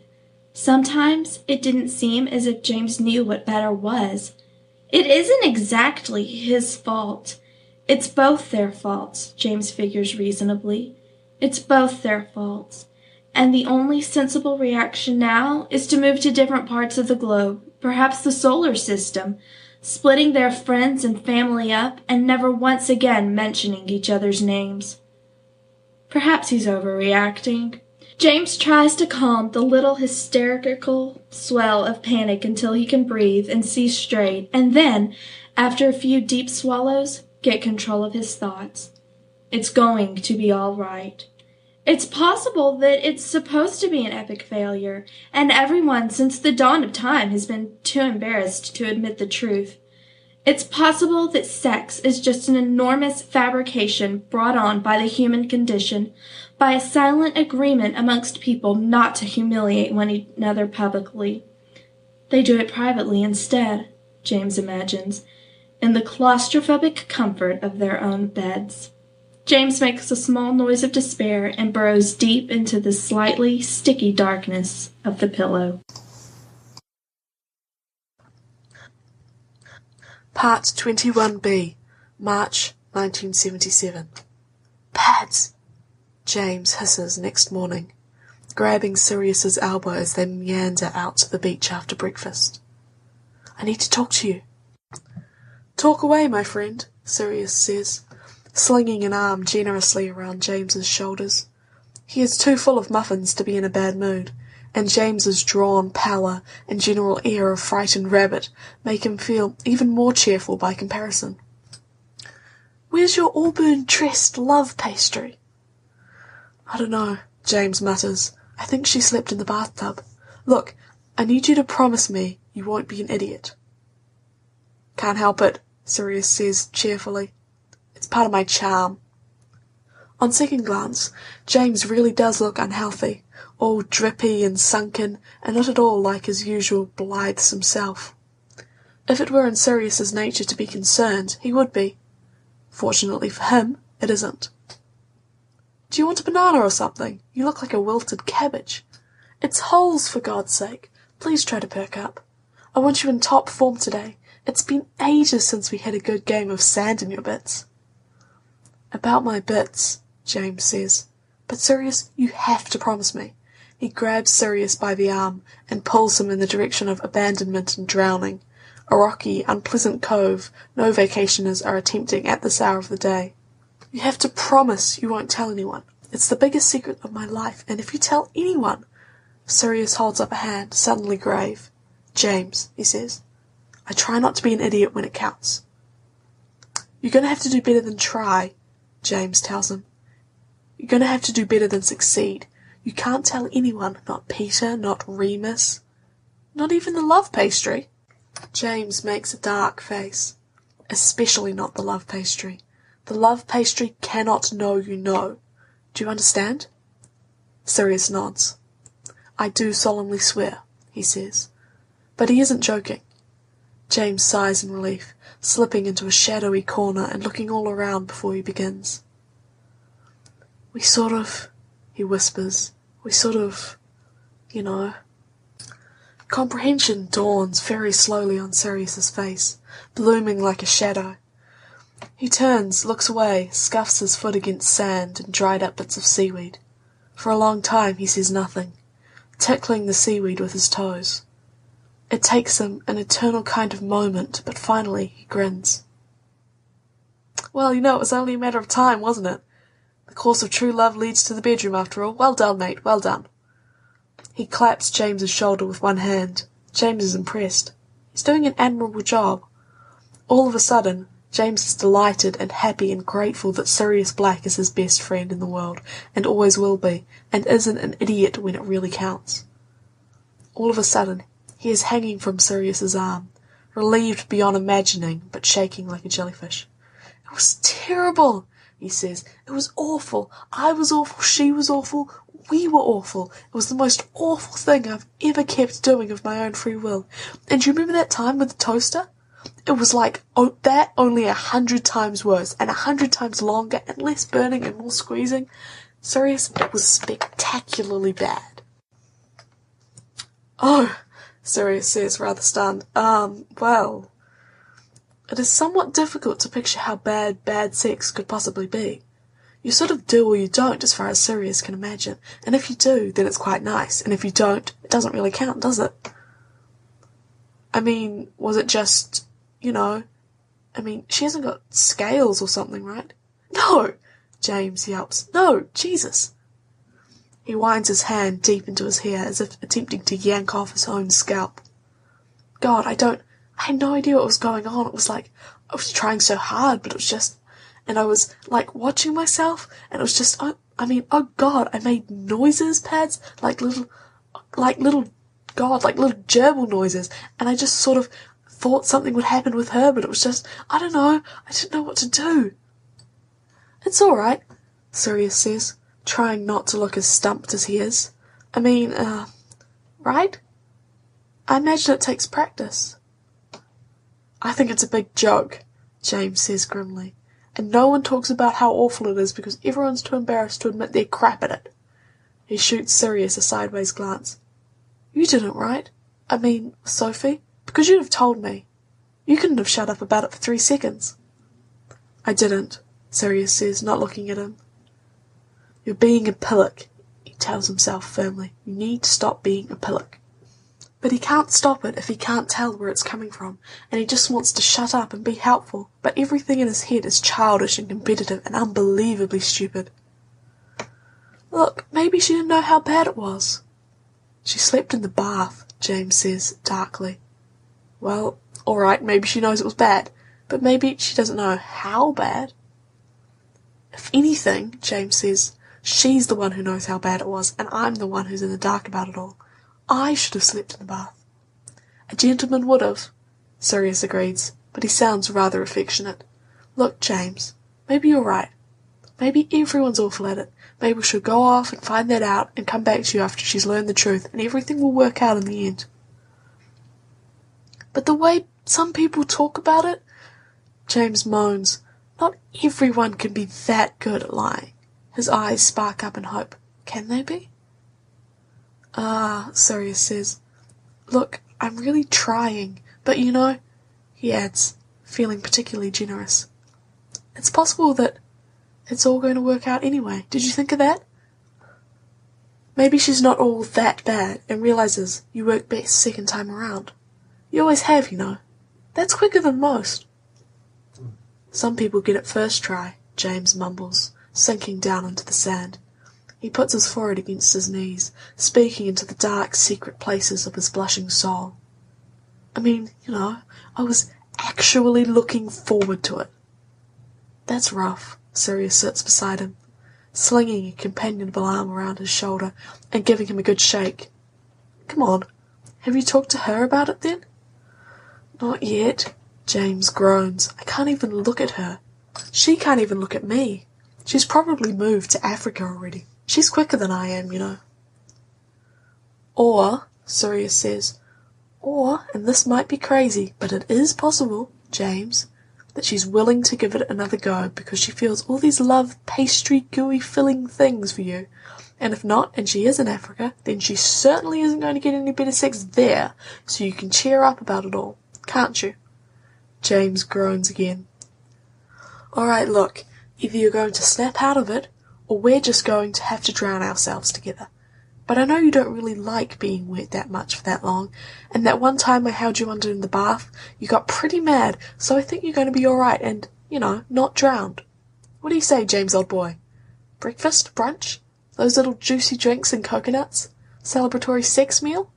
Sometimes it didn't seem as if James knew what better was. It isn't exactly his fault. It's both their faults, James figures reasonably. It's both their faults. And the only sensible reaction now is to move to different parts of the globe, perhaps the solar system, splitting their friends and family up and never once again mentioning each other's names. Perhaps he's overreacting. James tries to calm the little hysterical swell of panic until he can breathe and see straight, and then, after a few deep swallows, get control of his thoughts. It's going to be all right. It's possible that it's supposed to be an epic failure, and everyone since the dawn of time has been too embarrassed to admit the truth. It's possible that sex is just an enormous fabrication brought on by the human condition, by a silent agreement amongst people not to humiliate one another publicly. They do it privately instead, James imagines, in the claustrophobic comfort of their own beds. James makes a small noise of despair and burrows deep into the slightly sticky darkness of the pillow. Part 21b, March 1977. Pads! James hisses next morning, grabbing Sirius's elbow as they meander out to the beach after breakfast. I need to talk to you. Talk away, my friend, Sirius says, slinging an arm generously around James's shoulders. He is too full of muffins to be in a bad mood, and James's drawn pallor and general air of frightened rabbit make him feel even more cheerful by comparison. Where's your auburn-tressed love pastry? I don't know, James mutters. I think she slept in the bathtub. Look, I need you to promise me you won't be an idiot. Can't help it, Sirius says cheerfully. It's part of my charm. On second glance, James really does look unhealthy, all drippy and sunken, and not at all like his usual blithesome self. If it were in Sirius's nature to be concerned, he would be. Fortunately for him, it isn't. Do you want a banana or something? You look like a wilted cabbage. It's holes, for God's sake. Please try to perk up. I want you in top form today. It's been ages since we had a good game of sand in your bits. About my bits, James says. But Sirius, you have to promise me. He grabs Sirius by the arm and pulls him in the direction of abandonment and drowning, a rocky, unpleasant cove no vacationers are attempting at this hour of the day. You have to promise you won't tell anyone. It's the biggest secret of my life, and if you tell anyone... Sirius holds up a hand, suddenly grave. James, he says, I try not to be an idiot when it counts. You're going to have to do better than try, James tells him. You're going to have to do better than succeed. You can't tell anyone, not Peter, not Remus, not even the love pastry. James makes a dark face. Especially not the love pastry. The love pastry cannot know you know. Do you understand? Sirius nods. I do solemnly swear, he says. But he isn't joking. James sighs in relief, slipping into a shadowy corner and looking all around before he begins. We sort of, he whispers, you know. Comprehension dawns very slowly on Sirius's face, blooming like a shadow. He turns, looks away, scuffs his foot against sand and dried up bits of seaweed. For a long time he says nothing, tickling the seaweed with his toes. It takes him an eternal kind of moment, but finally he grins. Well, you know, it was only a matter of time, wasn't it? The course of true love leads to the bedroom, after all. Well done, mate, well done. He claps James's shoulder with one hand. James is impressed. He's doing an admirable job. All of a sudden, James is delighted and happy and grateful that Sirius Black is his best friend in the world, and always will be, and isn't an idiot when it really counts. All of a sudden, he is hanging from Sirius's arm, relieved beyond imagining, but shaking like a jellyfish. It was terrible, he says. It was awful. I was awful. She was awful. We were awful. It was the most awful thing I've ever kept doing of my own free will. And do you remember that time with the toaster? It was like that, only 100 times worse, and 100 times longer, and less burning and more squeezing. Sirius, it was spectacularly bad. Oh, Sirius says, rather stunned. Well, it is somewhat difficult to picture how bad sex could possibly be. You sort of do or you don't, as far as Sirius can imagine. And if you do, then it's quite nice. And if you don't, it doesn't really count, does it? I mean, was it just, you know... I mean, she hasn't got scales or something, right? No! James yelps. No! Jesus! He winds his hand deep into his hair, as if attempting to yank off his own scalp. God, I had no idea what was going on. It was like, I was trying so hard, but it was just... And I was, like, watching myself, and it was just, oh God, I made noises, Pads, like little gerbil noises, and I just sort of thought something would happen with her, but it was just, I don't know, I didn't know what to do. It's all right, Sirius says, trying not to look as stumped as he is. I mean, right? I imagine it takes practice. I think it's a big joke, James says grimly. And no one talks about how awful it is because everyone's too embarrassed to admit they're crap at it. He shoots Sirius a sideways glance. You didn't, right? I mean, Sophie? Because you'd have told me. You couldn't have shut up about it for 3 seconds. I didn't, Sirius says, not looking at him. You're being a pillock, he tells himself firmly. You need to stop being a pillock. But he can't stop it if he can't tell where it's coming from, and he just wants to shut up and be helpful, but everything in his head is childish and competitive and unbelievably stupid. Look, maybe she didn't know how bad it was. She slept in the bath, James says, darkly. Well, all right, maybe she knows it was bad, but maybe she doesn't know how bad. If anything, James says, she's the one who knows how bad it was, and I'm the one who's in the dark about it all. I should have slept in the bath. A gentleman would have, Sirius agrees, but he sounds rather affectionate. Look, James, maybe you're right. Maybe everyone's awful at it. Maybe she'll go off and find that out and come back to you after she's learned the truth, and everything will work out in the end. But the way some people talk about it, James moans, not everyone can be that good at lying. His eyes spark up in hope. Can they be? Ah, Sirius says, look, I'm really trying, but you know, he adds, feeling particularly generous, it's possible that it's all going to work out anyway. Did you think of that? Maybe she's not all that bad and realises you work best second time around. You always have, you know. That's quicker than most. Some people get it first try, James mumbles, sinking down into the sand. He puts his forehead against his knees, speaking into the dark, secret places of his blushing soul. I mean, you know, I was actually looking forward to it. That's rough. Sirius sits beside him, slinging a companionable arm around his shoulder and giving him a good shake. Come on, have you talked to her about it then? Not yet, James groans. I can't even look at her. She can't even look at me. She's probably moved to Africa already. She's quicker than I am, you know. Or, Sirius says, or, and this might be crazy, but it is possible, James, that she's willing to give it another go because she feels all these love pastry gooey filling things for you. And if not, and she is in Africa, then she certainly isn't going to get any better sex there, so you can cheer up about it all, can't you? James groans again. Alright, look, either you're going to snap out of it, or we're just going to have to drown ourselves together. But I know you don't really like being wet that much for that long, and that one time I held you under in the bath, you got pretty mad, so I think you're going to be alright and, you know, not drowned. What do you say, James, old boy? Breakfast? Brunch? Those little juicy drinks and coconuts? Celebratory sex meal?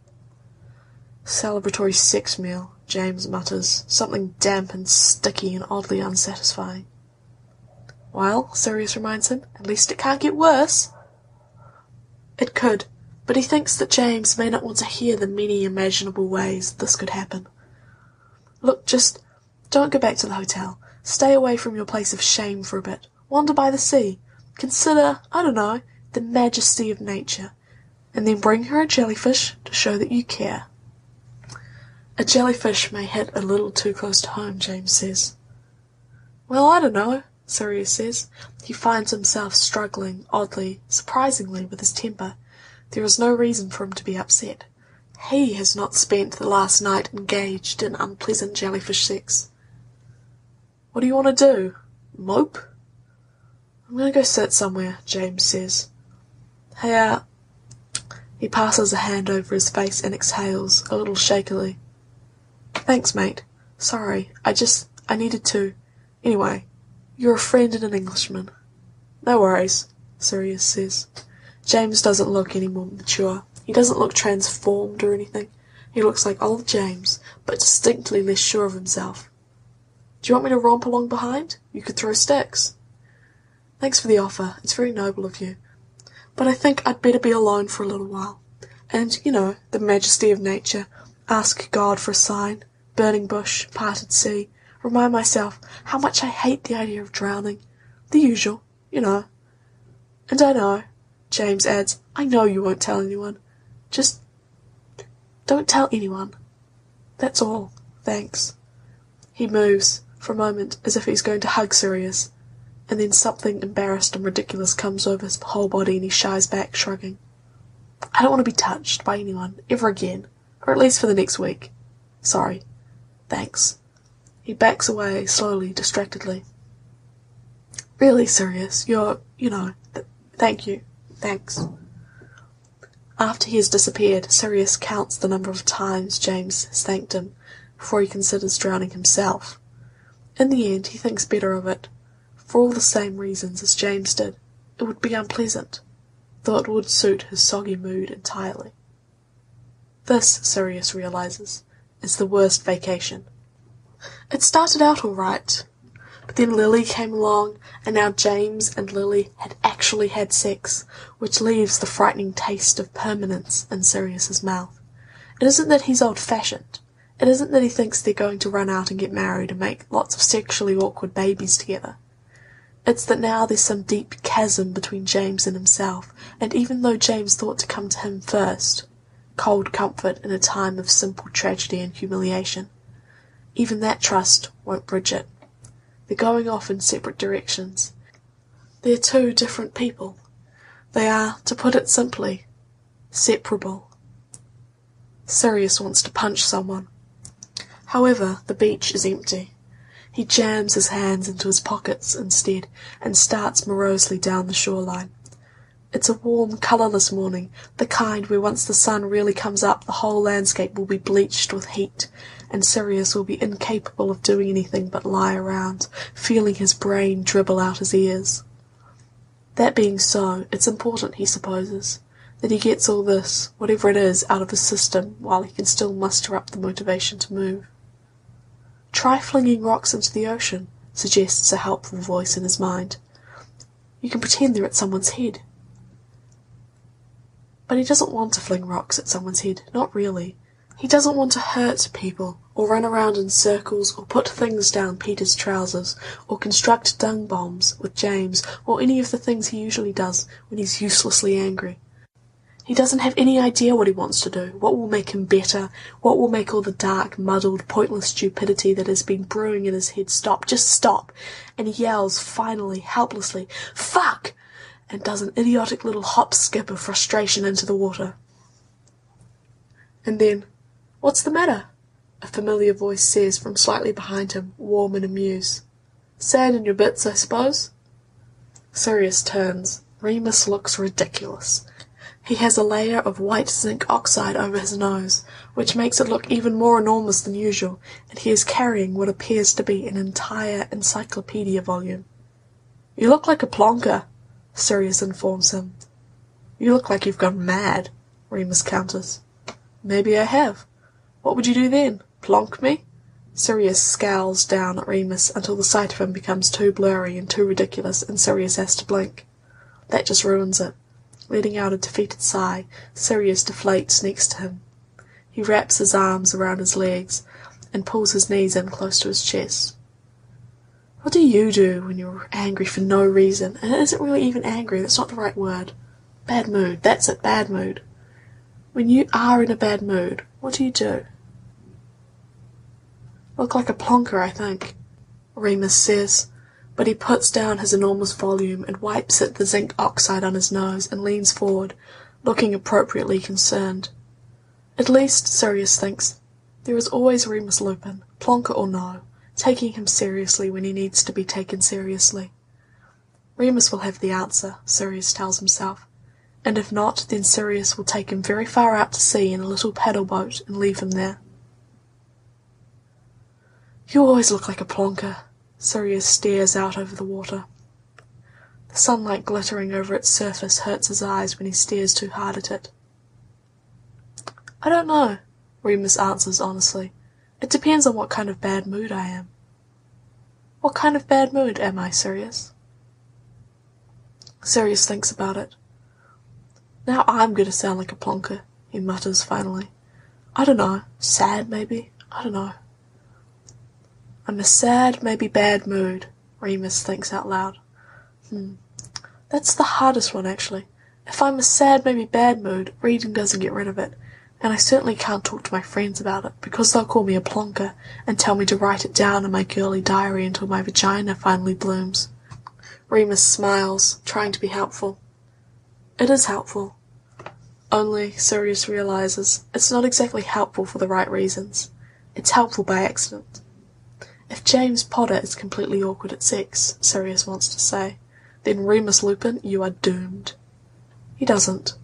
Celebratory sex meal, James mutters, something damp and sticky and oddly unsatisfying. Well, Sirius reminds him, at least it can't get worse. It could, but he thinks that James may not want to hear the many imaginable ways this could happen. Look, just don't go back to the hotel. Stay away from your place of shame for a bit. Wander by the sea. Consider, I don't know, the majesty of nature. And then bring her a jellyfish to show that you care. A jellyfish may hit a little too close to home, James says. Well, I don't know, Sirius says. He finds himself struggling, oddly, surprisingly, with his temper. There is no reason for him to be upset. He has not spent the last night engaged in unpleasant jellyfish sex. What do you want to do? Mope? I'm going to go sit somewhere, James says. Hey, He passes a hand over his face and exhales, a little shakily. Thanks, mate. Sorry, I needed to. Anyway, you're a friend and an Englishman. No worries, Sirius says. James doesn't look any more mature. He doesn't look transformed or anything. He looks like old James, but distinctly less sure of himself. Do you want me to romp along behind? You could throw sticks. Thanks for the offer. It's very noble of you. But I think I'd better be alone for a little while. And, you know, the majesty of nature. Ask God for a sign. Burning bush, parted sea. Remind myself how much I hate the idea of drowning. The usual, you know. And I know, James adds, I know you won't tell anyone. Just don't tell anyone. That's all. Thanks. He moves, for a moment, as if he's going to hug Sirius, and then something embarrassed and ridiculous comes over his whole body and he shies back, shrugging. I don't want to be touched by anyone, ever again, or at least for the next week. Sorry. Thanks. He backs away, slowly, distractedly. Really, Sirius, thank you. Thanks. After he has disappeared, Sirius counts the number of times James has thanked him before he considers drowning himself. In the end, he thinks better of it, for all the same reasons as James did. It would be unpleasant, though it would suit his soggy mood entirely. This, Sirius realizes, is the worst vacation. It started out all right, but then Lily came along, and now James and Lily had actually had sex, which leaves the frightening taste of permanence in Sirius's mouth. It isn't that he's old-fashioned. It isn't that he thinks they're going to run out and get married and make lots of sexually awkward babies together. It's that now there's some deep chasm between James and himself, and even though James thought to come to him first, cold comfort in a time of simple tragedy and humiliation, even that trust won't bridge it. They're going off in separate directions. They're two different people. They are, to put it simply, separable. Sirius wants to punch someone. However, the beach is empty. He jams his hands into his pockets instead and starts morosely down the shoreline. It's a warm, colourless morning, the kind where once the sun really comes up the whole landscape will be bleached with heat, and Sirius will be incapable of doing anything but lie around, feeling his brain dribble out his ears. That being so, it's important, he supposes, that he gets all this, whatever it is, out of his system while he can still muster up the motivation to move. Try flinging rocks into the ocean, suggests a helpful voice in his mind. You can pretend they're at someone's head. But he doesn't want to fling rocks at someone's head, not really. He doesn't want to hurt people, or run around in circles, or put things down Peter's trousers, or construct dung bombs with James, or any of the things he usually does when he's uselessly angry. He doesn't have any idea what he wants to do, what will make him better, what will make all the dark, muddled, pointless stupidity that has been brewing in his head stop, just stop, and he yells, finally, helplessly, "Fuck!" and does an idiotic little hop-skip of frustration into the water. And then, "What's the matter?" a familiar voice says from slightly behind him, warm and amused. "Sand in your bits, I suppose?" Sirius turns. Remus looks ridiculous. He has a layer of white zinc oxide over his nose, which makes it look even more enormous than usual, and he is carrying what appears to be an entire encyclopedia volume. "You look like a plonker," Sirius informs him. "You look like you've gone mad," Remus counters. "Maybe I have. What would you do then? Plonk me?" Sirius scowls down at Remus until the sight of him becomes too blurry and too ridiculous, and Sirius has to blink. That just ruins it. Letting out a defeated sigh, Sirius deflates next to him. He wraps his arms around his legs and pulls his knees in close to his chest. "What do you do when you're angry for no reason? And it isn't really even angry, that's not the right word. Bad mood, that's it, bad mood. When you are in a bad mood, what do you do?" "Look like a plonker, I think," Remus says, but he puts down his enormous volume and wipes at the zinc oxide on his nose and leans forward, looking appropriately concerned. At least, Sirius thinks, there is always Remus Lupin, plonker or no, taking him seriously when he needs to be taken seriously. Remus will have the answer, Sirius tells himself, and if not, then Sirius will take him very far out to sea in a little paddle boat and leave him there. "You always look like a plonker." Sirius stares out over the water. The sunlight glittering over its surface hurts his eyes when he stares too hard at it. "I don't know," Remus answers honestly. "It depends on what kind of bad mood I am." "What kind of bad mood am I, Sirius?" Sirius thinks about it. "Now I'm going to sound like a plonker," he mutters finally. "I don't know. Sad, maybe? I don't know." "I'm a sad, maybe bad mood," Remus thinks out loud. That's the hardest one, actually. If I'm a sad, maybe bad mood, reading doesn't get rid of it, and I certainly can't talk to my friends about it, because they'll call me a plonker and tell me to write it down in my girly diary until my vagina finally blooms. Remus smiles, trying to be helpful. It is helpful. Only, Sirius realizes, it's not exactly helpful for the right reasons. It's helpful by accident. If James Potter is completely awkward at sex, Sirius wants to say, then Remus Lupin, you are doomed. He doesn't.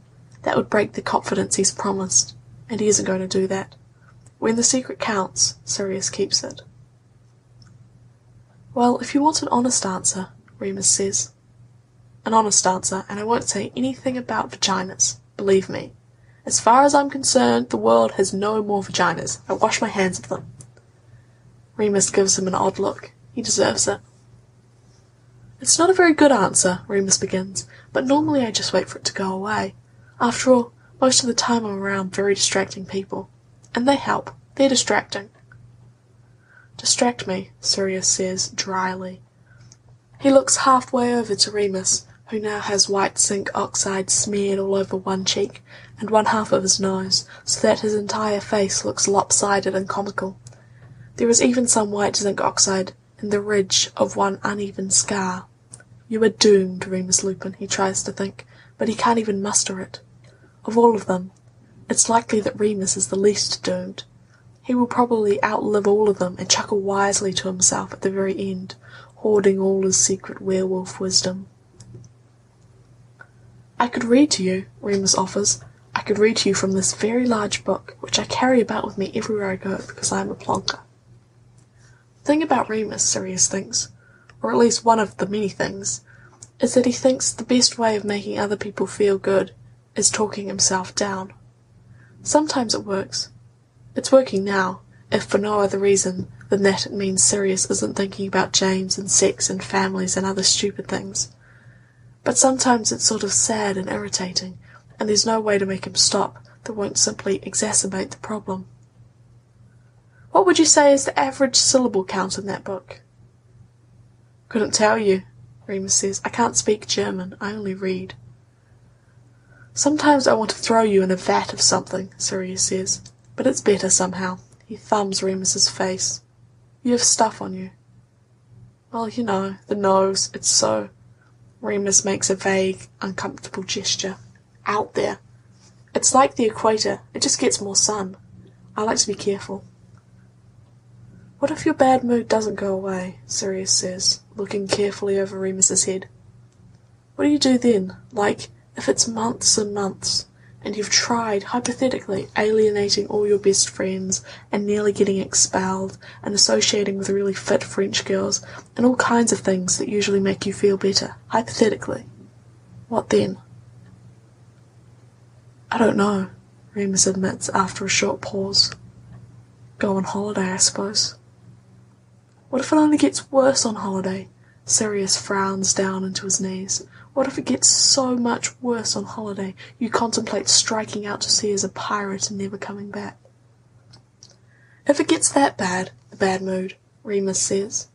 That would break the confidence he's promised, and he isn't going to do that. When the secret counts, Sirius keeps it. Well, if you want an honest answer, Remus says. An honest answer, and I won't say anything about vaginas, believe me. As far as I'm concerned, the world has no more vaginas. I wash my hands of them. Remus gives him an odd look. He deserves it. It's not a very good answer, Remus begins, but normally I just wait for it to go away. After all, most of the time I'm around very distracting people. And they help. They're distracting. Distract me, Sirius says, dryly. He looks halfway over to Remus, who now has white zinc oxide smeared all over one cheek and one half of his nose, so that his entire face looks lopsided and comical. There is even some white zinc oxide in the ridge of one uneven scar. You are doomed, Remus Lupin, he tries to think, but he can't even muster it. Of all of them, it's likely that Remus is the least doomed. He will probably outlive all of them and chuckle wisely to himself at the very end, hoarding all his secret werewolf wisdom. I could read to you, Remus offers. I could read to you from this very large book, which I carry about with me everywhere I go because I am a plonker. The thing about Remus, Sirius thinks, or at least one of the many things, is that he thinks the best way of making other people feel good is talking himself down. Sometimes it works. It's working now, if for no other reason than that it means Sirius isn't thinking about James and sex and families and other stupid things. But sometimes it's sort of sad and irritating, and there's no way to make him stop that won't simply exacerbate the problem. What would you say is the average syllable count in that book? Couldn't tell you, Remus says. I can't speak German, I only read. Sometimes I want to throw you in a vat of something, Sirius says, but it's better somehow. He thumbs Remus's face. You have stuff on you. Well, you know, the nose, it's so... Remus makes a vague, uncomfortable gesture. Out there. It's like the equator, it just gets more sun. I like to be careful. What if your bad mood doesn't go away, Sirius says, looking carefully over Remus's head. What do you do then? Like, if it's months and months, and you've tried, hypothetically, alienating all your best friends, and nearly getting expelled, and associating with really fit French girls, and all kinds of things that usually make you feel better, hypothetically. What then? I don't know, Remus admits after a short pause. Go on holiday, I suppose. What if it only gets worse on holiday? Sirius frowns down into his knees. What if it gets so much worse on holiday you contemplate striking out to sea as a pirate and never coming back? If it gets that bad, the bad mood, Remus says,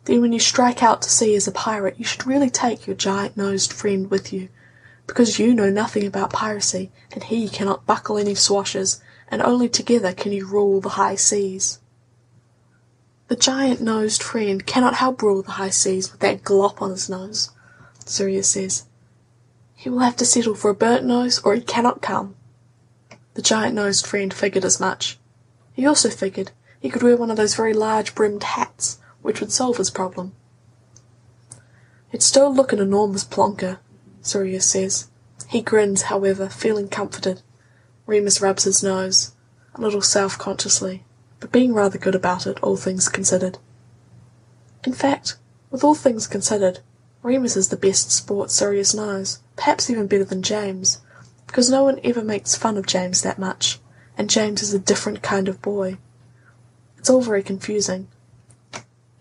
then when you strike out to sea as a pirate you should really take your giant-nosed friend with you, because you know nothing about piracy, and he cannot buckle any swashes, and only together can you rule the high seas. The giant-nosed friend cannot help rule the high seas with that glop on his nose, Sirius says. He will have to settle for a burnt nose, or he cannot come. The giant-nosed friend figured as much. He also figured he could wear one of those very large brimmed hats, which would solve his problem. He'd still look an enormous plonker, Sirius says. He grins, however, feeling comforted. Remus rubs his nose, a little self-consciously, but being rather good about it, all things considered. In fact, with all things considered, Remus is the best sport Sirius knows, perhaps even better than James, because no one ever makes fun of James that much, and James is a different kind of boy. It's all very confusing,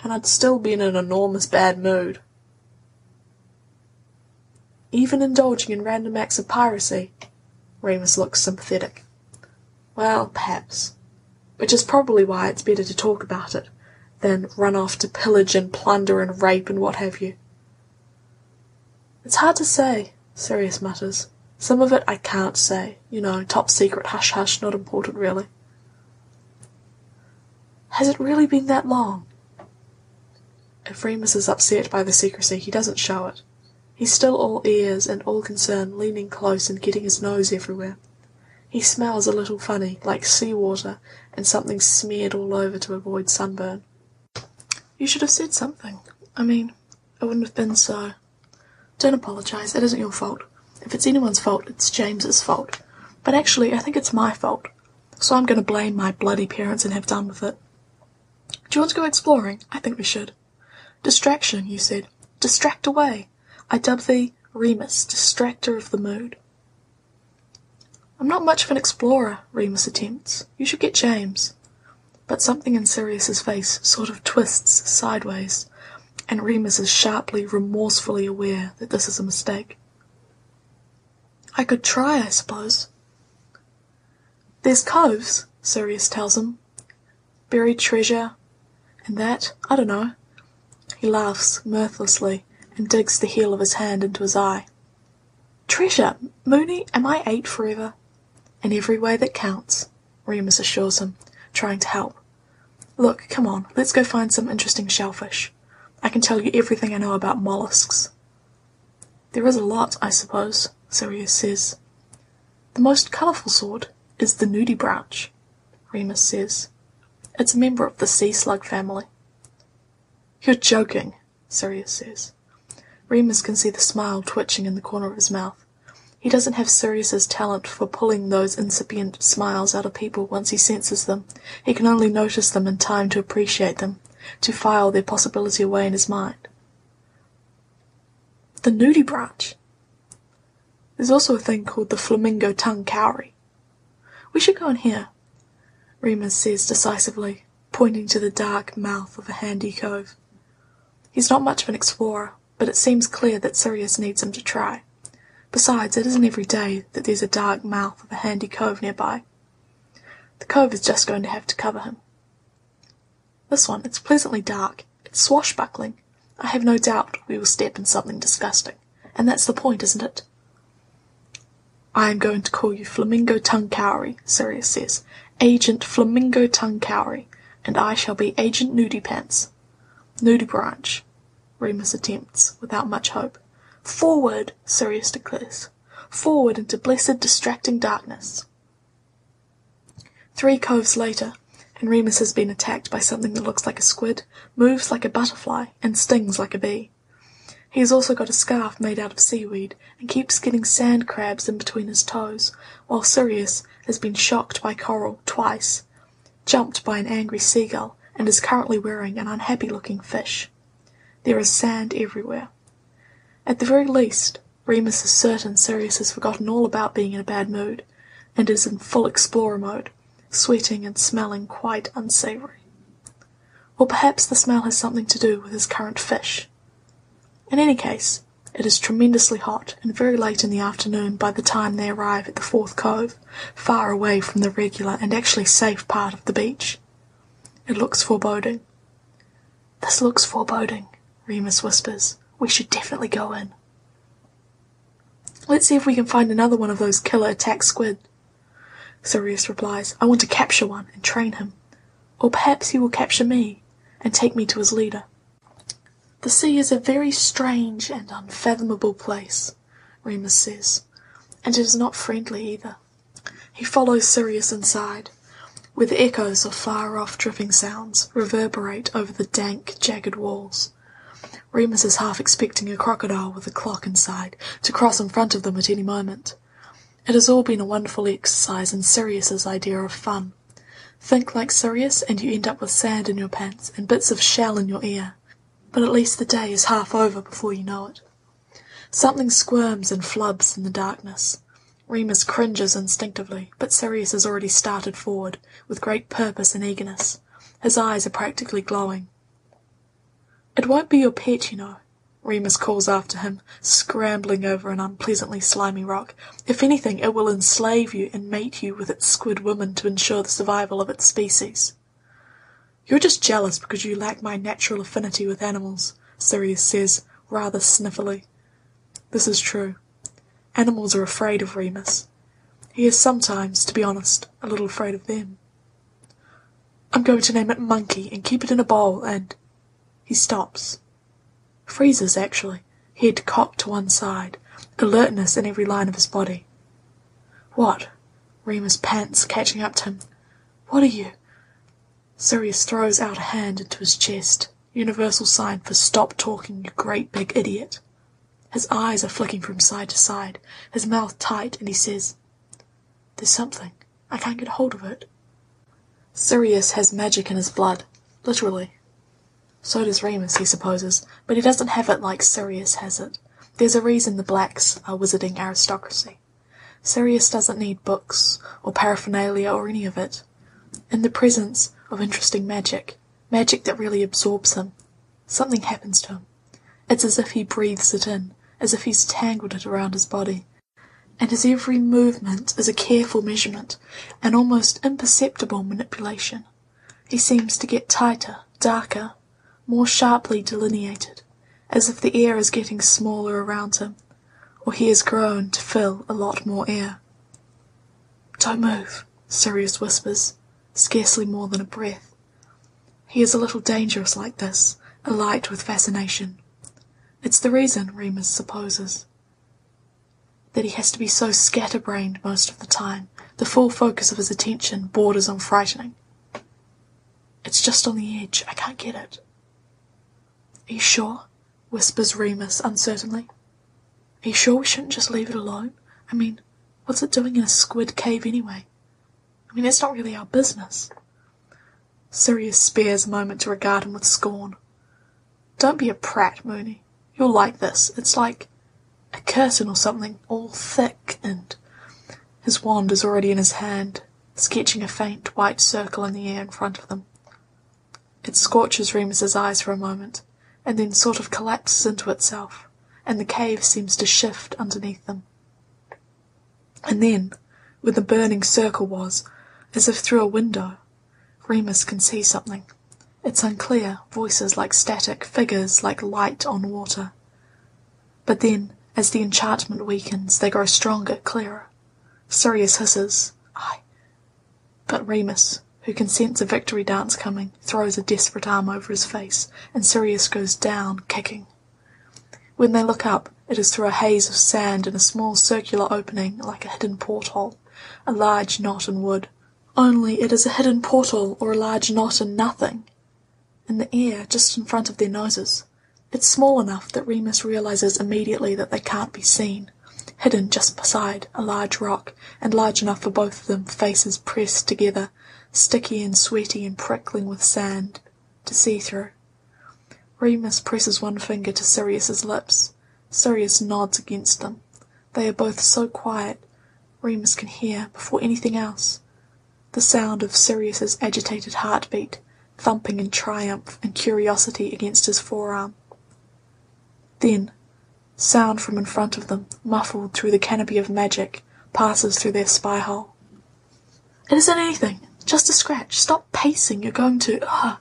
and I'd still be in an enormous bad mood. Even indulging in random acts of piracy? Remus looks sympathetic. Well, perhaps. Which is probably why it's better to talk about it, than run off to pillage and plunder and rape and what have you. It's hard to say, Sirius mutters. Some of it I can't say. You know, top secret, hush-hush, not important really. Has it really been that long? If Remus is upset by the secrecy, he doesn't show it. He's still all ears and all concern, leaning close and getting his nose everywhere. He smells a little funny, like seawater and something smeared all over to avoid sunburn. You should have said something. I mean, it wouldn't have been so... Don't apologise, it isn't your fault. If it's anyone's fault, it's James's fault. But actually, I think it's my fault. So I'm going to blame my bloody parents and have done with it. Do you want to go exploring? I think we should. Distraction, you said. Distract away. I dub thee Remus, distractor of the mood. I'm not much of an explorer, Remus attempts. You should get James. But something in Sirius's face sort of twists sideways, and Remus is sharply, remorsefully aware that this is a mistake. I could try, I suppose. There's coves, Sirius tells him. Buried treasure, and that, I don't know. He laughs mirthlessly and digs the heel of his hand into his eye. Treasure? Mooney, am I 8 forever? In every way that counts, Remus assures him, trying to help. Look, come on, let's go find some interesting shellfish. I can tell you everything I know about mollusks. There is a lot, I suppose, Sirius says. The most colourful sort is the nudibranch, Remus says. It's a member of the sea slug family. You're joking, Sirius says. Remus can see the smile twitching in the corner of his mouth. He doesn't have Sirius's talent for pulling those incipient smiles out of people once he senses them. He can only notice them in time to appreciate them, to file their possibility away in his mind. The nudibranch. There's also a thing called the flamingo tongue cowrie. We should go in here, Remus says decisively, pointing to the dark mouth of a handy cove. He's not much of an explorer, but it seems clear that Sirius needs him to try. Besides, it isn't every day that there's a dark mouth of a handy cove nearby. The cove is just going to have to cover him. This one, it's pleasantly dark. It's swashbuckling. I have no doubt we will step in something disgusting. And that's the point, isn't it? I am going to call you Flamingo Tongue Cowrie, Sirius says. Agent Flamingo Tongue Cowrie, and I shall be Agent Nudipants. Nudibranch, Remus attempts, without much hope. Forward, Sirius declares. Forward into blessed distracting darkness. 3 coves later, and Remus has been attacked by something that looks like a squid, moves like a butterfly, and stings like a bee. He has also got a scarf made out of seaweed, and keeps getting sand crabs in between his toes, while Sirius has been shocked by coral twice, jumped by an angry seagull, and is currently wearing an unhappy-looking fish. There is sand everywhere. At the very least, Remus is certain Sirius has forgotten all about being in a bad mood, and is in full explorer mode, sweating and smelling quite unsavoury. Or perhaps the smell has something to do with his current fish. In any case, it is tremendously hot and very late in the afternoon by the time they arrive at the 4th cove, far away from the regular and actually safe part of the beach. It looks foreboding. This looks foreboding, Remus whispers. We should definitely go in. Let's see if we can find another one of those killer attack squid. Sirius replies, I want to capture one and train him. Or perhaps he will capture me and take me to his leader. The sea is a very strange and unfathomable place, Remus says, and it is not friendly either. He follows Sirius inside, where the echoes of far-off dripping sounds reverberate over the dank, jagged walls. Remus is half expecting a crocodile with a clock inside to cross in front of them at any moment. It has all been a wonderful exercise in Sirius's idea of fun. Think like Sirius and you end up with sand in your pants and bits of shell in your ear. But at least the day is half over before you know it. Something squirms and flubs in the darkness. Remus cringes instinctively, but Sirius has already started forward, with great purpose and eagerness. His eyes are practically glowing. It won't be your pet, you know, Remus calls after him, scrambling over an unpleasantly slimy rock. If anything, it will enslave you and mate you with its squid woman to ensure the survival of its species. You're just jealous because you lack my natural affinity with animals, Sirius says, rather sniffily. This is true. Animals are afraid of Remus. He is sometimes, to be honest, a little afraid of them. I'm going to name it Monkey and keep it in a bowl and... He stops. Freezes, actually, head cocked to one side, alertness in every line of his body. What? Remus pants, catching up to him. What are you? Sirius throws out a hand into his chest. Universal sign for stop talking, you great big idiot. His eyes are flicking from side to side, his mouth tight, and he says, "There's something. I can't get hold of it." Sirius has magic in his blood, literally. So does Remus, he supposes, but he doesn't have it like Sirius has it. There's a reason the blacks are wizarding aristocracy. Sirius doesn't need books, or paraphernalia, or any of it. In the presence of interesting magic that really absorbs him, something happens to him. It's as if he breathes it in, as if he's tangled it around his body. And his every movement is a careful measurement, an almost imperceptible manipulation. He seems to get tighter, darker, more sharply delineated, as if the air is getting smaller around him, or he has grown to fill a lot more air. "Don't move," Sirius whispers, scarcely more than a breath. He is a little dangerous like this, alight with fascination. It's the reason, Remus supposes, that he has to be so scatterbrained most of the time. The full focus of his attention borders on frightening. "It's just on the edge. I can't get it." "Are you sure?" whispers Remus uncertainly. "Are you sure we shouldn't just leave it alone? I mean, what's it doing in a squid cave anyway? I mean, it's not really our business." Sirius spares a moment to regard him with scorn. "Don't be a prat, Moony. You'll like this. It's like a curtain or something, all thick and—" His wand is already in his hand, sketching a faint white circle in the air in front of them. It scorches Remus's eyes for a moment, and then sort of collapses into itself, and the cave seems to shift underneath them. And then, where the burning circle was, as if through a window, Remus can see something. It's unclear, voices like static, figures like light on water. But then, as the enchantment weakens, they grow stronger, clearer. Sirius hisses, "Aye." But Remus, who can sense a victory dance coming, throws a desperate arm over his face, and Sirius goes down, kicking. When they look up, it is through a haze of sand and a small circular opening like a hidden porthole, a large knot in wood. Only it is a hidden portal or a large knot in nothing. In the air, just in front of their noses. It's small enough that Remus realizes immediately that they can't be seen. Hidden just beside a large rock, and large enough for both of them, faces pressed together, sticky and sweaty and prickling with sand, to see through. Remus presses one finger to Sirius's lips. Sirius nods against them. They are both so quiet, Remus can hear, before anything else, the sound of Sirius's agitated heartbeat, thumping in triumph and curiosity against his forearm. Then, sound from in front of them, muffled through the canopy of magic, passes through their spy hole. "It isn't anything. Just a scratch. Stop pacing. You're going to...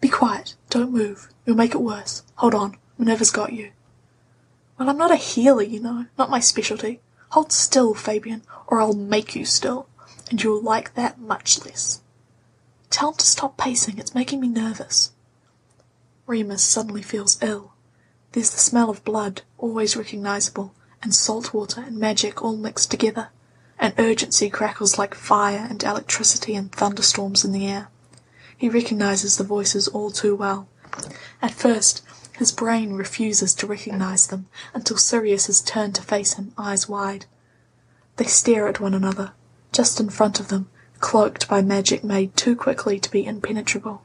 Be quiet. Don't move. You'll make it worse. Hold on. Minerva's got you." "Well, I'm not a healer, you know. Not my specialty. Hold still, Fabian, or I'll make you still, and you'll like that much less. Tell him to stop pacing. It's making me nervous." Remus suddenly feels ill. There's the smell of blood, always recognizable, and salt water and magic all mixed together. An urgency crackles like fire and electricity and thunderstorms in the air. He recognizes the voices all too well. At first, his brain refuses to recognize them until Sirius has turned to face him, eyes wide. They stare at one another, just in front of them, cloaked by magic made too quickly to be impenetrable.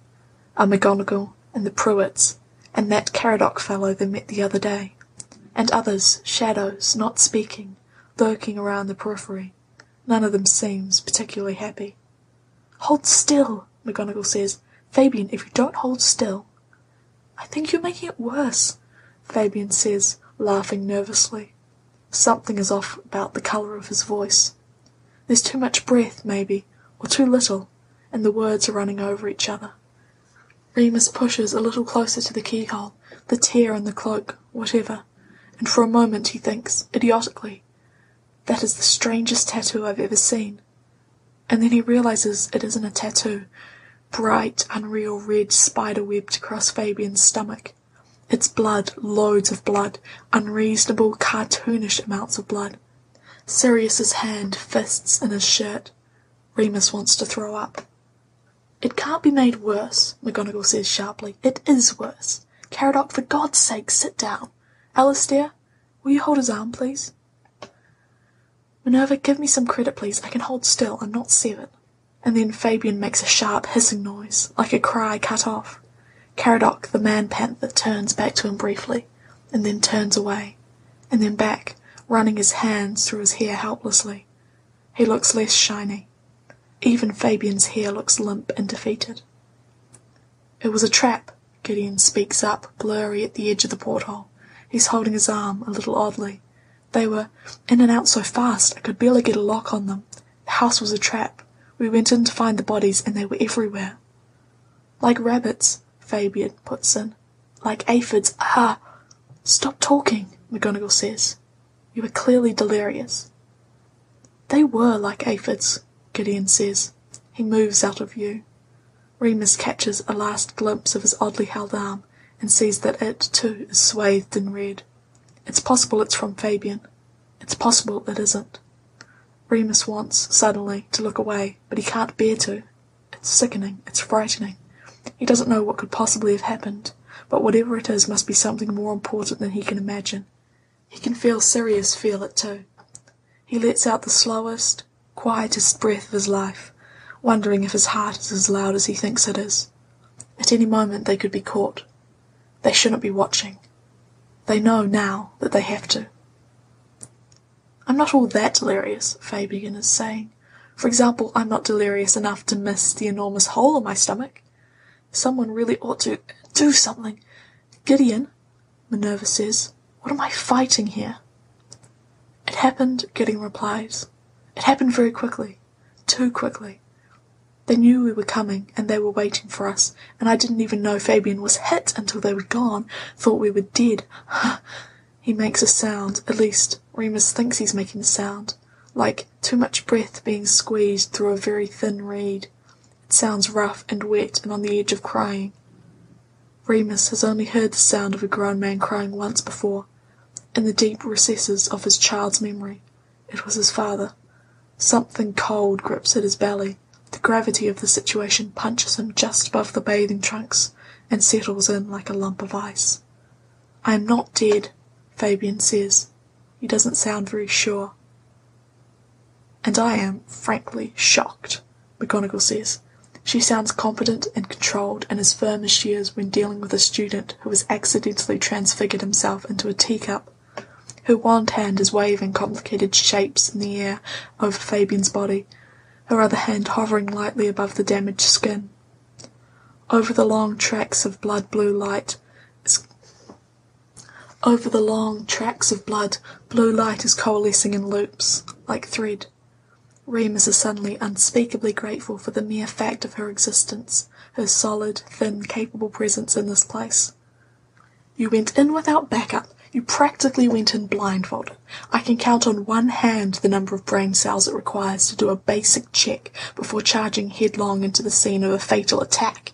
A McGonagall and the Pruitts, and that Caradoc fellow they met the other day, and others, shadows, not speaking, lurking around the periphery. None of them seems particularly happy. "Hold still," McGonagall says. "Fabian, if you don't hold still—" "I think you're making it worse," Fabian says, laughing nervously. Something is off about the colour of his voice. There's too much breath, maybe, or too little, and the words are running over each other. Remus pushes a little closer to the keyhole, the tear in the cloak, whatever, and for a moment he thinks, idiotically, that is the strangest tattoo I've ever seen. And then he realizes it isn't a tattoo, bright, unreal red spider-webbed across Fabian's stomach. It's blood, loads of blood, unreasonable, cartoonish amounts of blood. Sirius's hand fists in his shirt. Remus wants to throw up. It can't be made worse, McGonagall says sharply. It is worse. Caradoc, for God's sake, sit down. Alistair, will you hold his arm, please? Minerva, give me some credit, please. I can hold still. I'm not 7. And then Fabian makes a sharp hissing noise, like a cry cut off. Caradoc, the man-panther, turns back to him briefly, and then turns away, and then back, running his hands through his hair helplessly. He looks less shiny. Even Fabian's hair looks limp and defeated. It was a trap, Gideon speaks up, blurry at the edge of the porthole. He's holding his arm, a little oddly. They were in and out so fast I could barely get a lock on them. The house was a trap. We went in to find the bodies and they were everywhere. Like rabbits, Fabian puts in. Like aphids. Ah! Stop talking, McGonagall says. You were clearly delirious. They were like aphids, Gideon says. He moves out of view. Remus catches a last glimpse of his oddly held arm and sees that it, too, is swathed in red. It's possible it's from Fabian. It's possible it isn't. Remus wants, suddenly, to look away, but he can't bear to. It's sickening. It's frightening. He doesn't know what could possibly have happened, but whatever it is must be something more important than he can imagine. He can feel Sirius feel it too. He lets out the slowest, quietest breath of his life, wondering if his heart is as loud as he thinks it is. At any moment they could be caught. They shouldn't be watching. They know now that they have to. I'm not all that delirious, Fabian is saying. For example, I'm not delirious enough to miss the enormous hole in my stomach. Someone really ought to do something. Gideon, Minerva says, what am I fighting here? It happened, Gideon replies. It happened very quickly. Too quickly. They knew we were coming, and they were waiting for us, and I didn't even know Fabian was hit until they were gone, thought we were dead. He makes a sound, at least Remus thinks he's making a sound, like too much breath being squeezed through a very thin reed. It sounds rough and wet and on the edge of crying. Remus has only heard the sound of a grown man crying once before, in the deep recesses of his child's memory. It was his father. Something cold grips at his belly. The gravity of the situation punches him just above the bathing trunks and settles in like a lump of ice. I am not dead, Fabian says. He doesn't sound very sure. And I am, frankly, shocked, McGonagall says. She sounds confident and controlled and as firm as she is when dealing with a student who has accidentally transfigured himself into a teacup. Her wand hand is waving complicated shapes in the air over Fabian's body, her other hand hovering lightly above the damaged skin. Over the long tracks of blood, blue light is coalescing in loops, like thread. Remus is suddenly unspeakably grateful for the mere fact of her existence, her solid, thin, capable presence in this place. You went in without backup. You practically went in blindfolded. I can count on one hand the number of brain cells it requires to do a basic check before charging headlong into the scene of a fatal attack.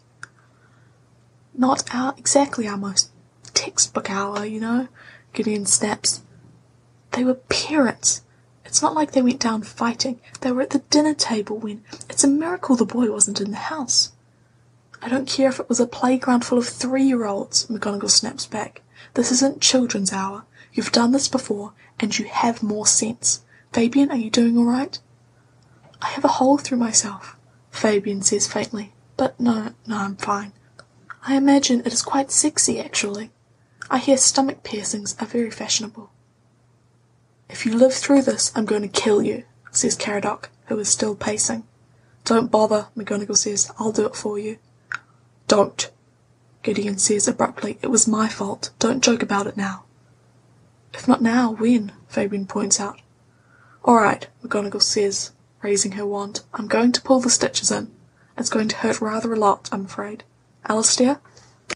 Not exactly our most textbook hour, you know, Gideon snaps. They were parents. It's not like they went down fighting. They were at the dinner table when... It's a miracle the boy wasn't in the house. I don't care if it was a playground full of 3-year-olds, McGonagall snaps back. This isn't children's hour. You've done this before, and you have more sense. Fabian, are you doing all right? I have a hole through myself, Fabian says faintly. But no, I'm fine. I imagine it is quite sexy, actually. I hear stomach piercings are very fashionable. If you live through this, I'm going to kill you, says Caradoc, who is still pacing. Don't bother, McGonagall says. I'll do it for you. Don't, Gideon says abruptly. It was my fault. Don't joke about it now. If not now, when? Fabian points out. All right, McGonagall says, raising her wand. I'm going to pull the stitches in. It's going to hurt rather a lot, I'm afraid. Alistair?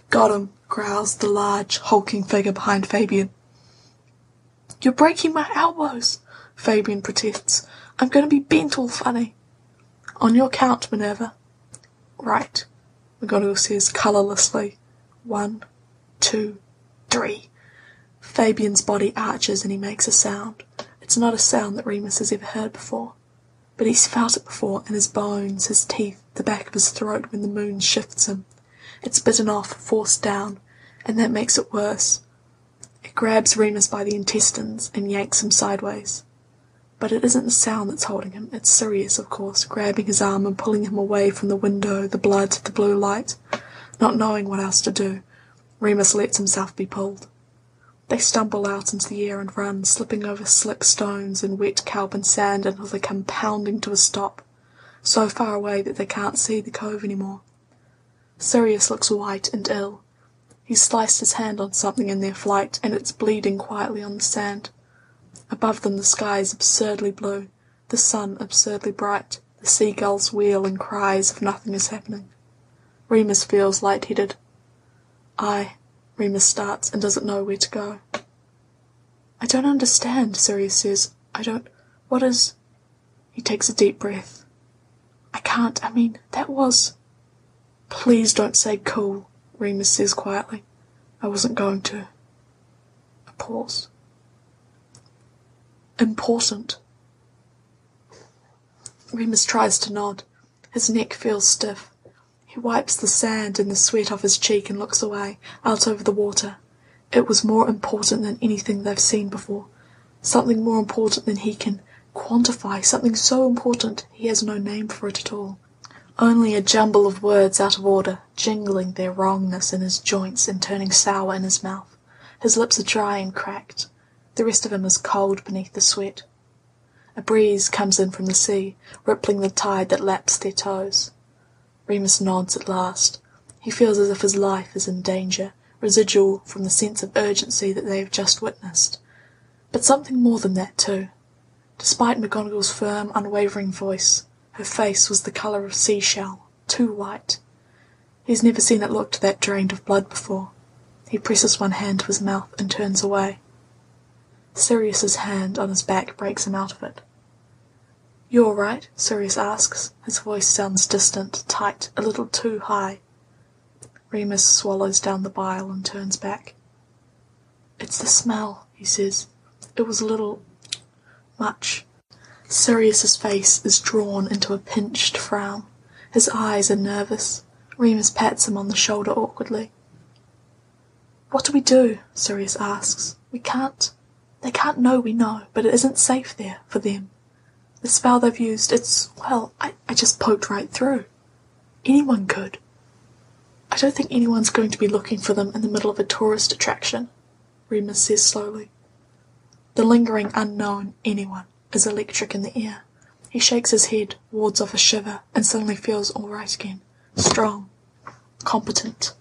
Got him, growls the large, hulking figure behind Fabian. You're breaking my elbows, Fabian protests. I'm going to be bent all funny. On your count, Minerva. Right, McGonagall says colourlessly. 1, 2, 3. Fabian's body arches and he makes a sound. It's not a sound that Remus has ever heard before, but he's felt it before in his bones, his teeth, the back of his throat when the moon shifts him. It's bitten off, forced down, and that makes it worse. It grabs Remus by the intestines and yanks him sideways. But it isn't the sound that's holding him, it's Sirius, of course, grabbing his arm and pulling him away from the window, the blood, the blue light. Not knowing what else to do, Remus lets himself be pulled. They stumble out into the air and run, slipping over slick stones and wet kelp and sand until they come pounding to a stop, so far away that they can't see the cove anymore. Sirius looks white and ill. He's sliced his hand on something in their flight, and it's bleeding quietly on the sand. Above them the sky is absurdly blue, the sun absurdly bright, the seagulls wheel and cry as if nothing is happening. Remus feels lightheaded. Remus starts and doesn't know where to go. I don't understand, Sirius says. What is... He takes a deep breath. That was... Please don't say cool, Remus says quietly. I wasn't going to. A pause. Important. Remus tries to nod. His neck feels stiff. He wipes the sand and the sweat off his cheek and looks away, out over the water. It was more important than anything they've seen before. Something more important than he can quantify. Something so important he has no name for it at all. Only a jumble of words out of order, jingling their wrongness in his joints and turning sour in his mouth. His lips are dry and cracked. The rest of him is cold beneath the sweat. A breeze comes in from the sea, rippling the tide that laps their toes. Remus nods at last. He feels as if his life is in danger, residual from the sense of urgency that they have just witnessed. But something more than that, too. Despite McGonagall's firm, unwavering voice, her face was the colour of seashell, too white. He's never seen it look that drained of blood before. He presses one hand to his mouth and turns away. Sirius's hand on his back breaks him out of it. You all right? Sirius asks. His voice sounds distant, tight, a little too high. Remus swallows down the bile and turns back. It's the smell, he says. It was a little... much. Sirius's face is drawn into a pinched frown. His eyes are nervous. Remus pats him on the shoulder awkwardly. What do we do? Sirius asks. We can't... They can't know we know, but it isn't safe there, for them. The spell they've used, I just poked right through. Anyone could. I don't think anyone's going to be looking for them in the middle of a tourist attraction, Remus says slowly. The lingering unknown anyone is electric in the air. He shakes his head, wards off a shiver, and suddenly feels all right again. Strong. Competent.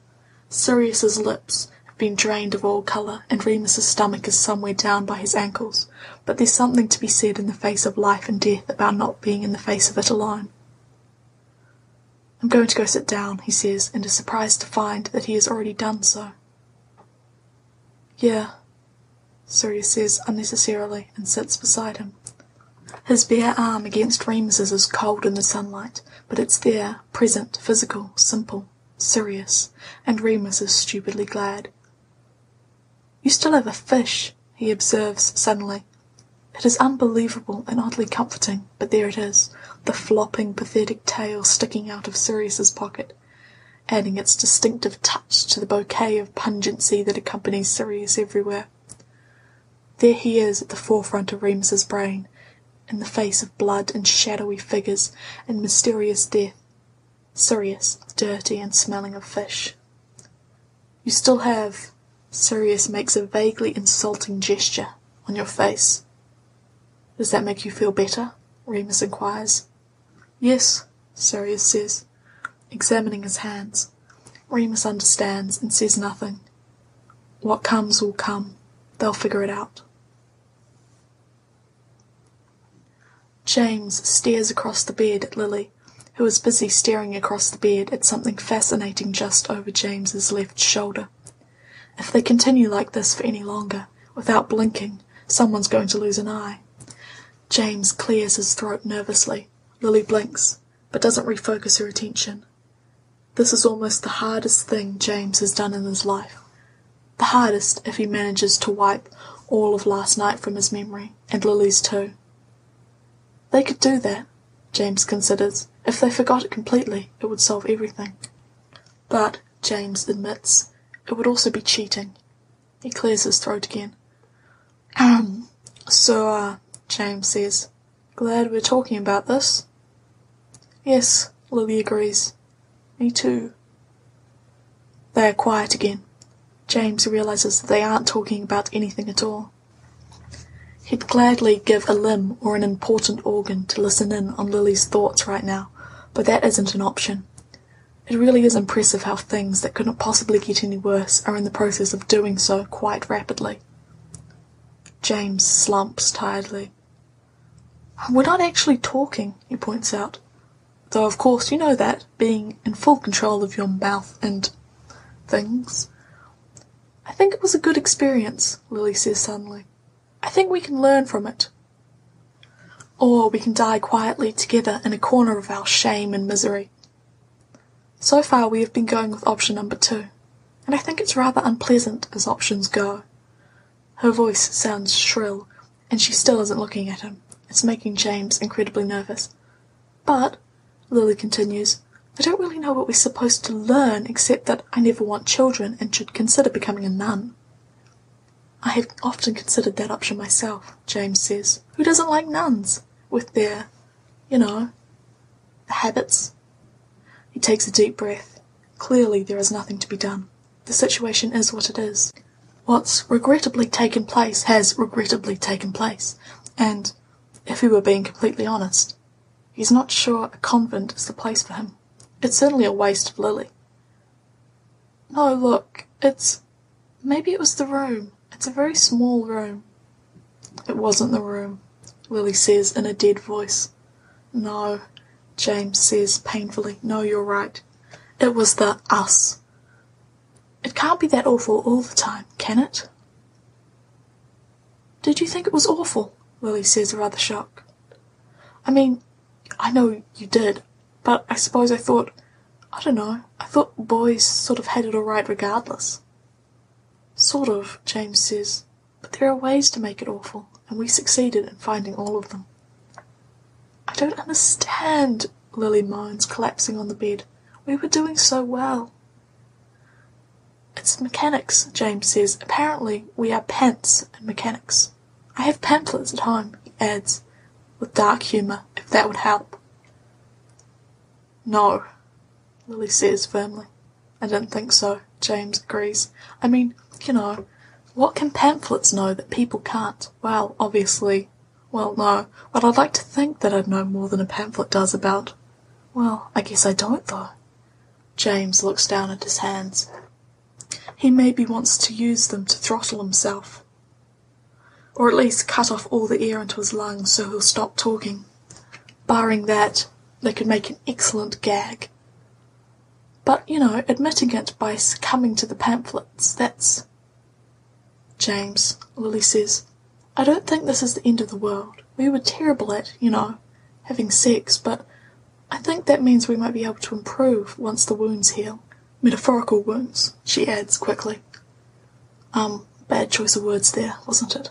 Sirius's lips have been drained of all colour, and Remus's stomach is somewhere down by his ankles, but there's something to be said in the face of life and death about not being in the face of it alone. I'm going to go sit down, he says, and is surprised to find that he has already done so. Yeah, Sirius says unnecessarily, and sits beside him. His bare arm against Remus's is cold in the sunlight, but it's there, present, physical, simple, Sirius, and Remus is stupidly glad. You still have a fish, he observes suddenly. It is unbelievable and oddly comforting, but there it is, the flopping, pathetic tail sticking out of Sirius's pocket, adding its distinctive touch to the bouquet of pungency that accompanies Sirius everywhere. There he is at the forefront of Remus's brain, in the face of blood and shadowy figures and mysterious death. Sirius, dirty and smelling of fish. You still have... Sirius makes a vaguely insulting gesture. On your face. Does that make you feel better? Remus inquires. Yes, Sirius says, examining his hands. Remus understands and says nothing. What comes will come. They'll figure it out. James stares across the bed at Lily, who is busy staring across the bed at something fascinating just over James's left shoulder. If they continue like this for any longer, without blinking, someone's going to lose an eye. James clears his throat nervously. Lily blinks, but doesn't refocus her attention. This is almost the hardest thing James has done in his life. The hardest if he manages to wipe all of last night from his memory, and Lily's too. They could do that, James considers, If they forgot it completely, it would solve everything. But, James admits, it would also be cheating. He clears his throat again. So, James says, glad we're talking about this. Yes, Lily agrees. Me too. They are quiet again. James realises that they aren't talking about anything at all. He'd gladly give a limb or an important organ to listen in on Lily's thoughts right now, but that isn't an option. It really is impressive how things that couldn't possibly get any worse are in the process of doing so quite rapidly. James slumps tiredly. We're not actually talking, he points out. Though of course you know that, being in full control of your mouth and things. I think it was a good experience, Lily says suddenly. I think we can learn from it. Or we can die quietly together in a corner of our shame and misery. So far we have been going with option number 2, and I think it's rather unpleasant as options go. Her voice sounds shrill, and she still isn't looking at him. It's making James incredibly nervous. But, Lily continues, I don't really know what we're supposed to learn except that I never want children and should consider becoming a nun. I have often considered that option myself, James says. Who doesn't like nuns? With their, habits. He takes a deep breath. Clearly there is nothing to be done. The situation is what it is. What's regrettably taken place has regrettably taken place. And, if he were being completely honest, he's not sure a convent is the place for him. It's certainly a waste of Lily. No, look, maybe it was the room. It's a very small room. It wasn't the room, Lily says in a dead voice. No, James says painfully. No, you're right. It was the us. It can't be that awful all the time, can it? Did you think it was awful? Lily says, rather shocked. I mean, I know you did, but I suppose I thought boys sort of had it alright regardless. Sort of, James says, but there are ways to make it awful, and we succeeded in finding all of them. I don't understand, Lily moans, collapsing on the bed. We were doing so well. It's mechanics, James says. Apparently we are pants in mechanics. I have pamphlets at home, he adds, with dark humour, if that would help. No, Lily says firmly. I didn't think so, James agrees. I mean, what can pamphlets know that people can't? Well, obviously, no, but I'd like to think that I'd know more than a pamphlet does about. Well, I guess I don't, though. James looks down at his hands. He maybe wants to use them to throttle himself. Or at least cut off all the air into his lungs so he'll stop talking. Barring that, they could make an excellent gag. But, admitting it by succumbing to the pamphlets, that's... James, Lily says, I don't think this is the end of the world. We were terrible at, having sex, but I think that means we might be able to improve once the wounds heal. Metaphorical wounds, she adds quickly. Bad choice of words there, wasn't it?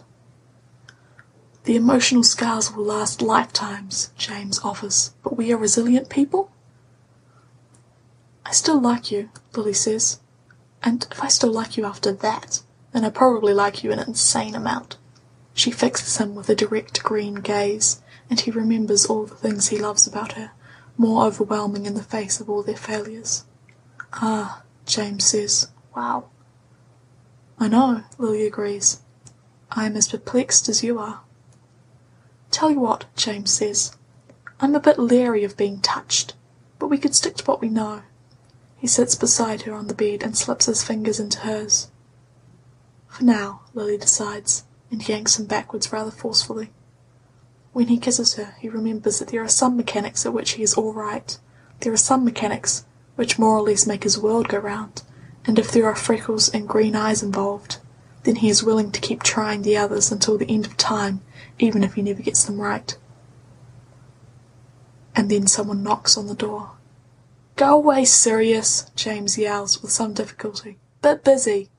The emotional scars will last lifetimes, James offers, but we are resilient people? I still like you, Lily says. And if I still like you after that, then I probably like you an insane amount. She fixes him with a direct green gaze, and he remembers all the things he loves about her, more overwhelming in the face of all their failures. Ah, James says, wow. I know, Lily agrees. I am as perplexed as you are. Tell you what, James says. I'm a bit leery of being touched, but we could stick to what we know. He sits beside her on the bed and slips his fingers into hers. For now, Lily decides, and yanks him backwards rather forcefully. When he kisses her, he remembers that there are some mechanics at which he is all right. There are some mechanics which more or less make his world go round, and if there are freckles and green eyes involved, then he is willing to keep trying the others until the end of time, even if he never gets them right. And then someone knocks on the door. Go away, Sirius, James yells with some difficulty. Bit busy.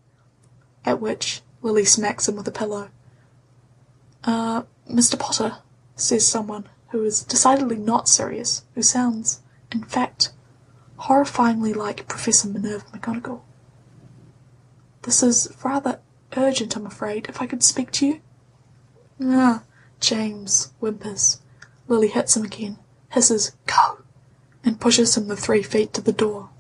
At which Lily smacks him with a pillow. Mr. Potter, says someone, who is decidedly not Sirius, who sounds In fact, horrifyingly like Professor Minerva McGonagall. "This is rather urgent, I'm afraid. If I could speak to you?" "Ah," James whimpers. Lily hits him again, hisses, "Go!" and pushes him the 3 feet to the door.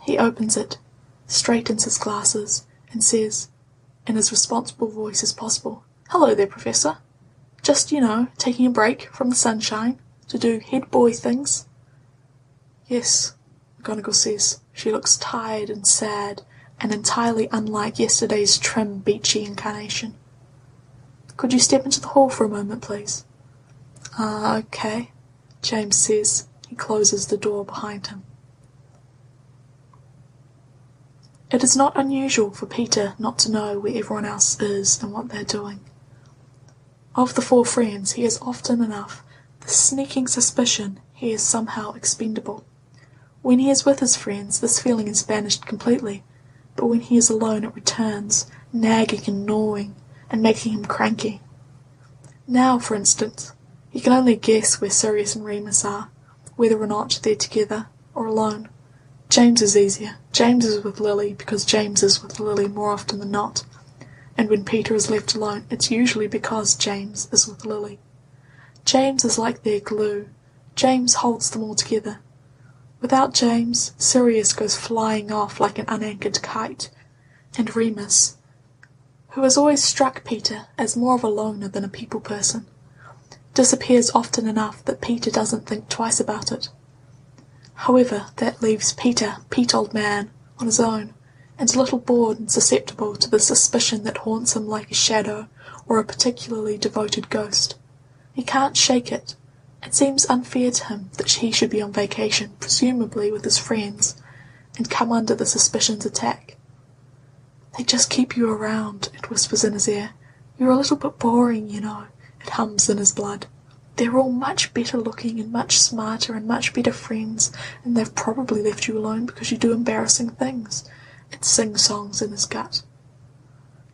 He opens it, straightens his glasses, and says, in as responsible voice as possible, "Hello there, Professor. Just, taking a break from the sunshine to do head boy things?" "Yes," McGonagall says. She looks tired and sad, and entirely unlike yesterday's trim, beachy incarnation. "Could you step into the hall for a moment, please?" Okay," James says. He closes the door behind him. It is not unusual for Peter not to know where everyone else is and what they're doing. Of the 4 friends, he has often enough the sneaking suspicion he is somehow expendable. When he is with his friends, this feeling is banished completely, but when he is alone it returns, nagging and gnawing, and making him cranky. Now, for instance, he can only guess where Sirius and Remus are, whether or not they're together or alone. James is easier. James is with Lily because James is with Lily more often than not, and when Peter is left alone, it's usually because James is with Lily. James is like their glue. James holds them all together. Without James, Sirius goes flying off like an unanchored kite, and Remus, who has always struck Peter as more of a loner than a people person, disappears often enough that Peter doesn't think twice about it. However, that leaves Peter, Pete old man, on his own, and a little bored and susceptible to the suspicion that haunts him like a shadow or a particularly devoted ghost. He can't shake it. It seems unfair to him that he should be on vacation, presumably with his friends, and come under the suspicion's attack. "They just keep you around," it whispers in his ear. "You're a little bit boring, it hums in his blood. "They're all much better looking and much smarter and much better friends, and they've probably left you alone because you do embarrassing things." It sing-songs in his gut.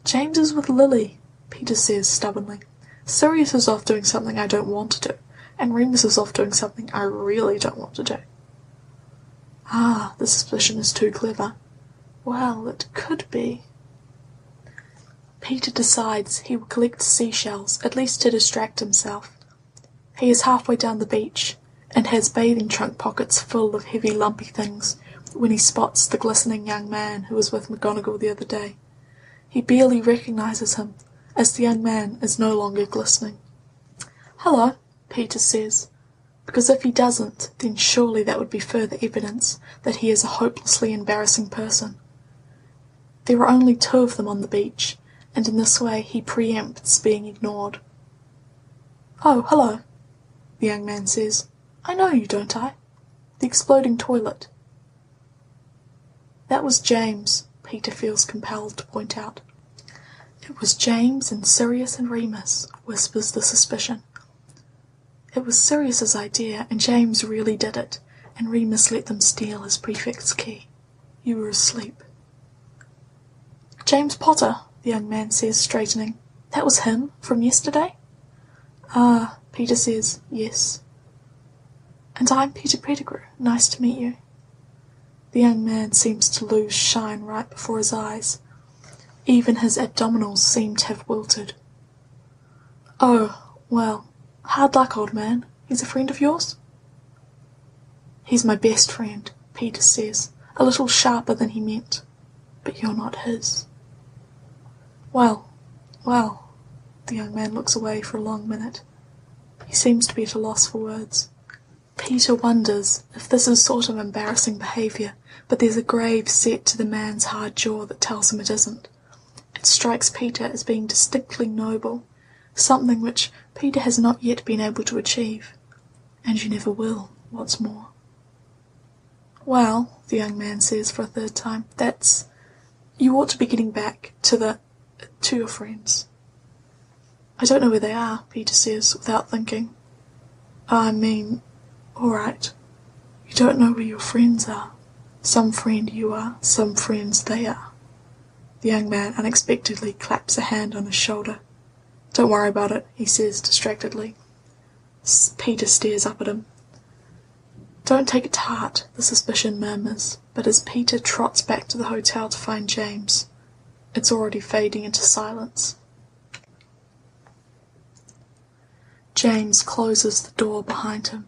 "James is with Lily," Peter says stubbornly. "Sirius is off doing something I don't want to do, and Remus is off doing something I really don't want to do." The suspicion is too clever. Well, it could be. Peter decides he will collect seashells, at least to distract himself. He is halfway down the beach, and has bathing trunk pockets full of heavy lumpy things, when he spots the glistening young man who was with McGonagall the other day. He barely recognises him, as the young man is no longer glistening. "Hello," Peter says, because if he doesn't, then surely that would be further evidence that he is a hopelessly embarrassing person. There are only 2 of them on the beach, and in this way he preempts being ignored. "Oh, hello," the young man says. "I know you, don't I? The exploding toilet." That was James, Peter feels compelled to point out. It was James and Sirius and Remus, whispers the suspicion. It was Sirius's idea, and James really did it, and Remus let them steal his prefect's key. You were asleep. "James Potter," the young man says, straightening. "That was him, from yesterday?" Peter says, "Yes." "And I'm Peter Pettigrew. Nice to meet you." The young man seems to lose shine right before his eyes. Even his abdominals seem to have wilted. "Oh, well, hard luck, old man. He's a friend of yours?" "He's my best friend," Peter says, a little sharper than he meant. "But you're not his." Well, the young man looks away for a long minute. He seems to be at a loss for words. Peter wonders if this is sort of embarrassing behaviour, but there's a grave set to the man's hard jaw that tells him it isn't. It strikes Peter as being distinctly noble, something which Peter has not yet been able to achieve. And you never will, what's more. "Well," the young man says for a 3rd time, you ought to be getting back to your friends." "I don't know where they are," Peter says, without thinking. "I mean, all right. You don't know where your friends are. Some friend you are, some friends they are." The young man unexpectedly claps a hand on his shoulder. "Don't worry about it," he says distractedly. Peter stares up at him. Don't take it to heart, the suspicion murmurs, but as Peter trots back to the hotel to find James, it's already fading into silence. James closes the door behind him.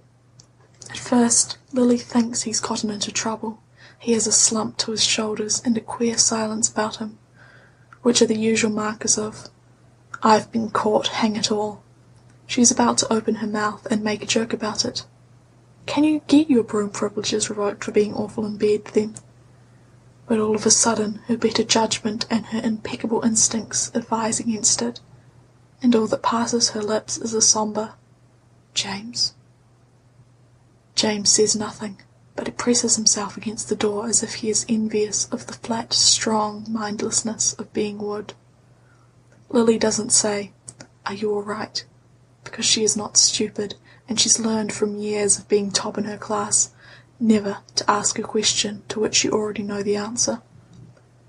At first, Lily thinks he's gotten into trouble. He has a slump to his shoulders and a queer silence about him, which are the usual markers of, "I've been caught, hang it all." She's about to open her mouth and make a joke about it. "Can you get your broom privileges revoked for being awful in bed, then?" But all of a sudden, her better judgment and her impeccable instincts advise against it, and all that passes her lips is a sombre, "James?" James says nothing, but he presses himself against the door as if he is envious of the flat, strong mindlessness of being wood. Lily doesn't say, "Are you all right?" because she is not stupid, and she's learned from years of being top in her class never to ask a question to which you already know the answer.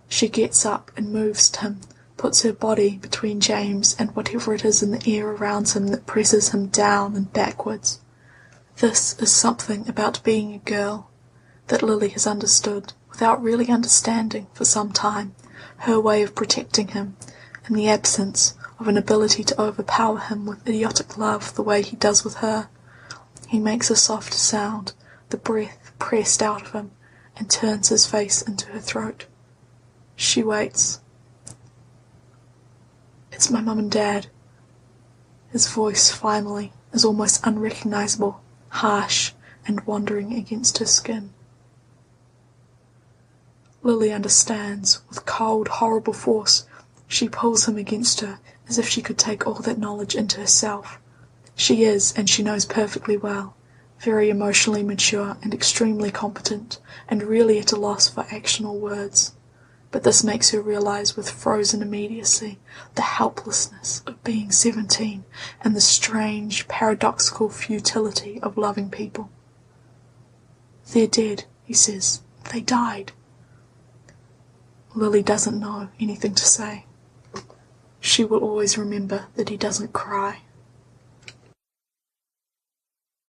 She gets up and moves to him, puts her body between James and whatever it is in the air around him that presses him down and backwards. This is something about being a girl that Lily has understood, without really understanding for some time, her way of protecting him, in the absence of an ability to overpower him with idiotic love the way he does with her. He makes a soft sound, the breath pressed out of him, and turns his face into her throat. She waits. "It's my mum and dad." His voice, finally, is almost unrecognizable, harsh and wandering against her skin. Lily understands. With cold, horrible force, she pulls him against her as if she could take all that knowledge into herself. She is, and she knows perfectly well, very emotionally mature and extremely competent, and really at a loss for action or words. But this makes her realize with frozen immediacy the helplessness of being 17 and the strange, paradoxical futility of loving people. "They're dead," he says. "They died." Lily doesn't know anything to say. She will always remember that he doesn't cry.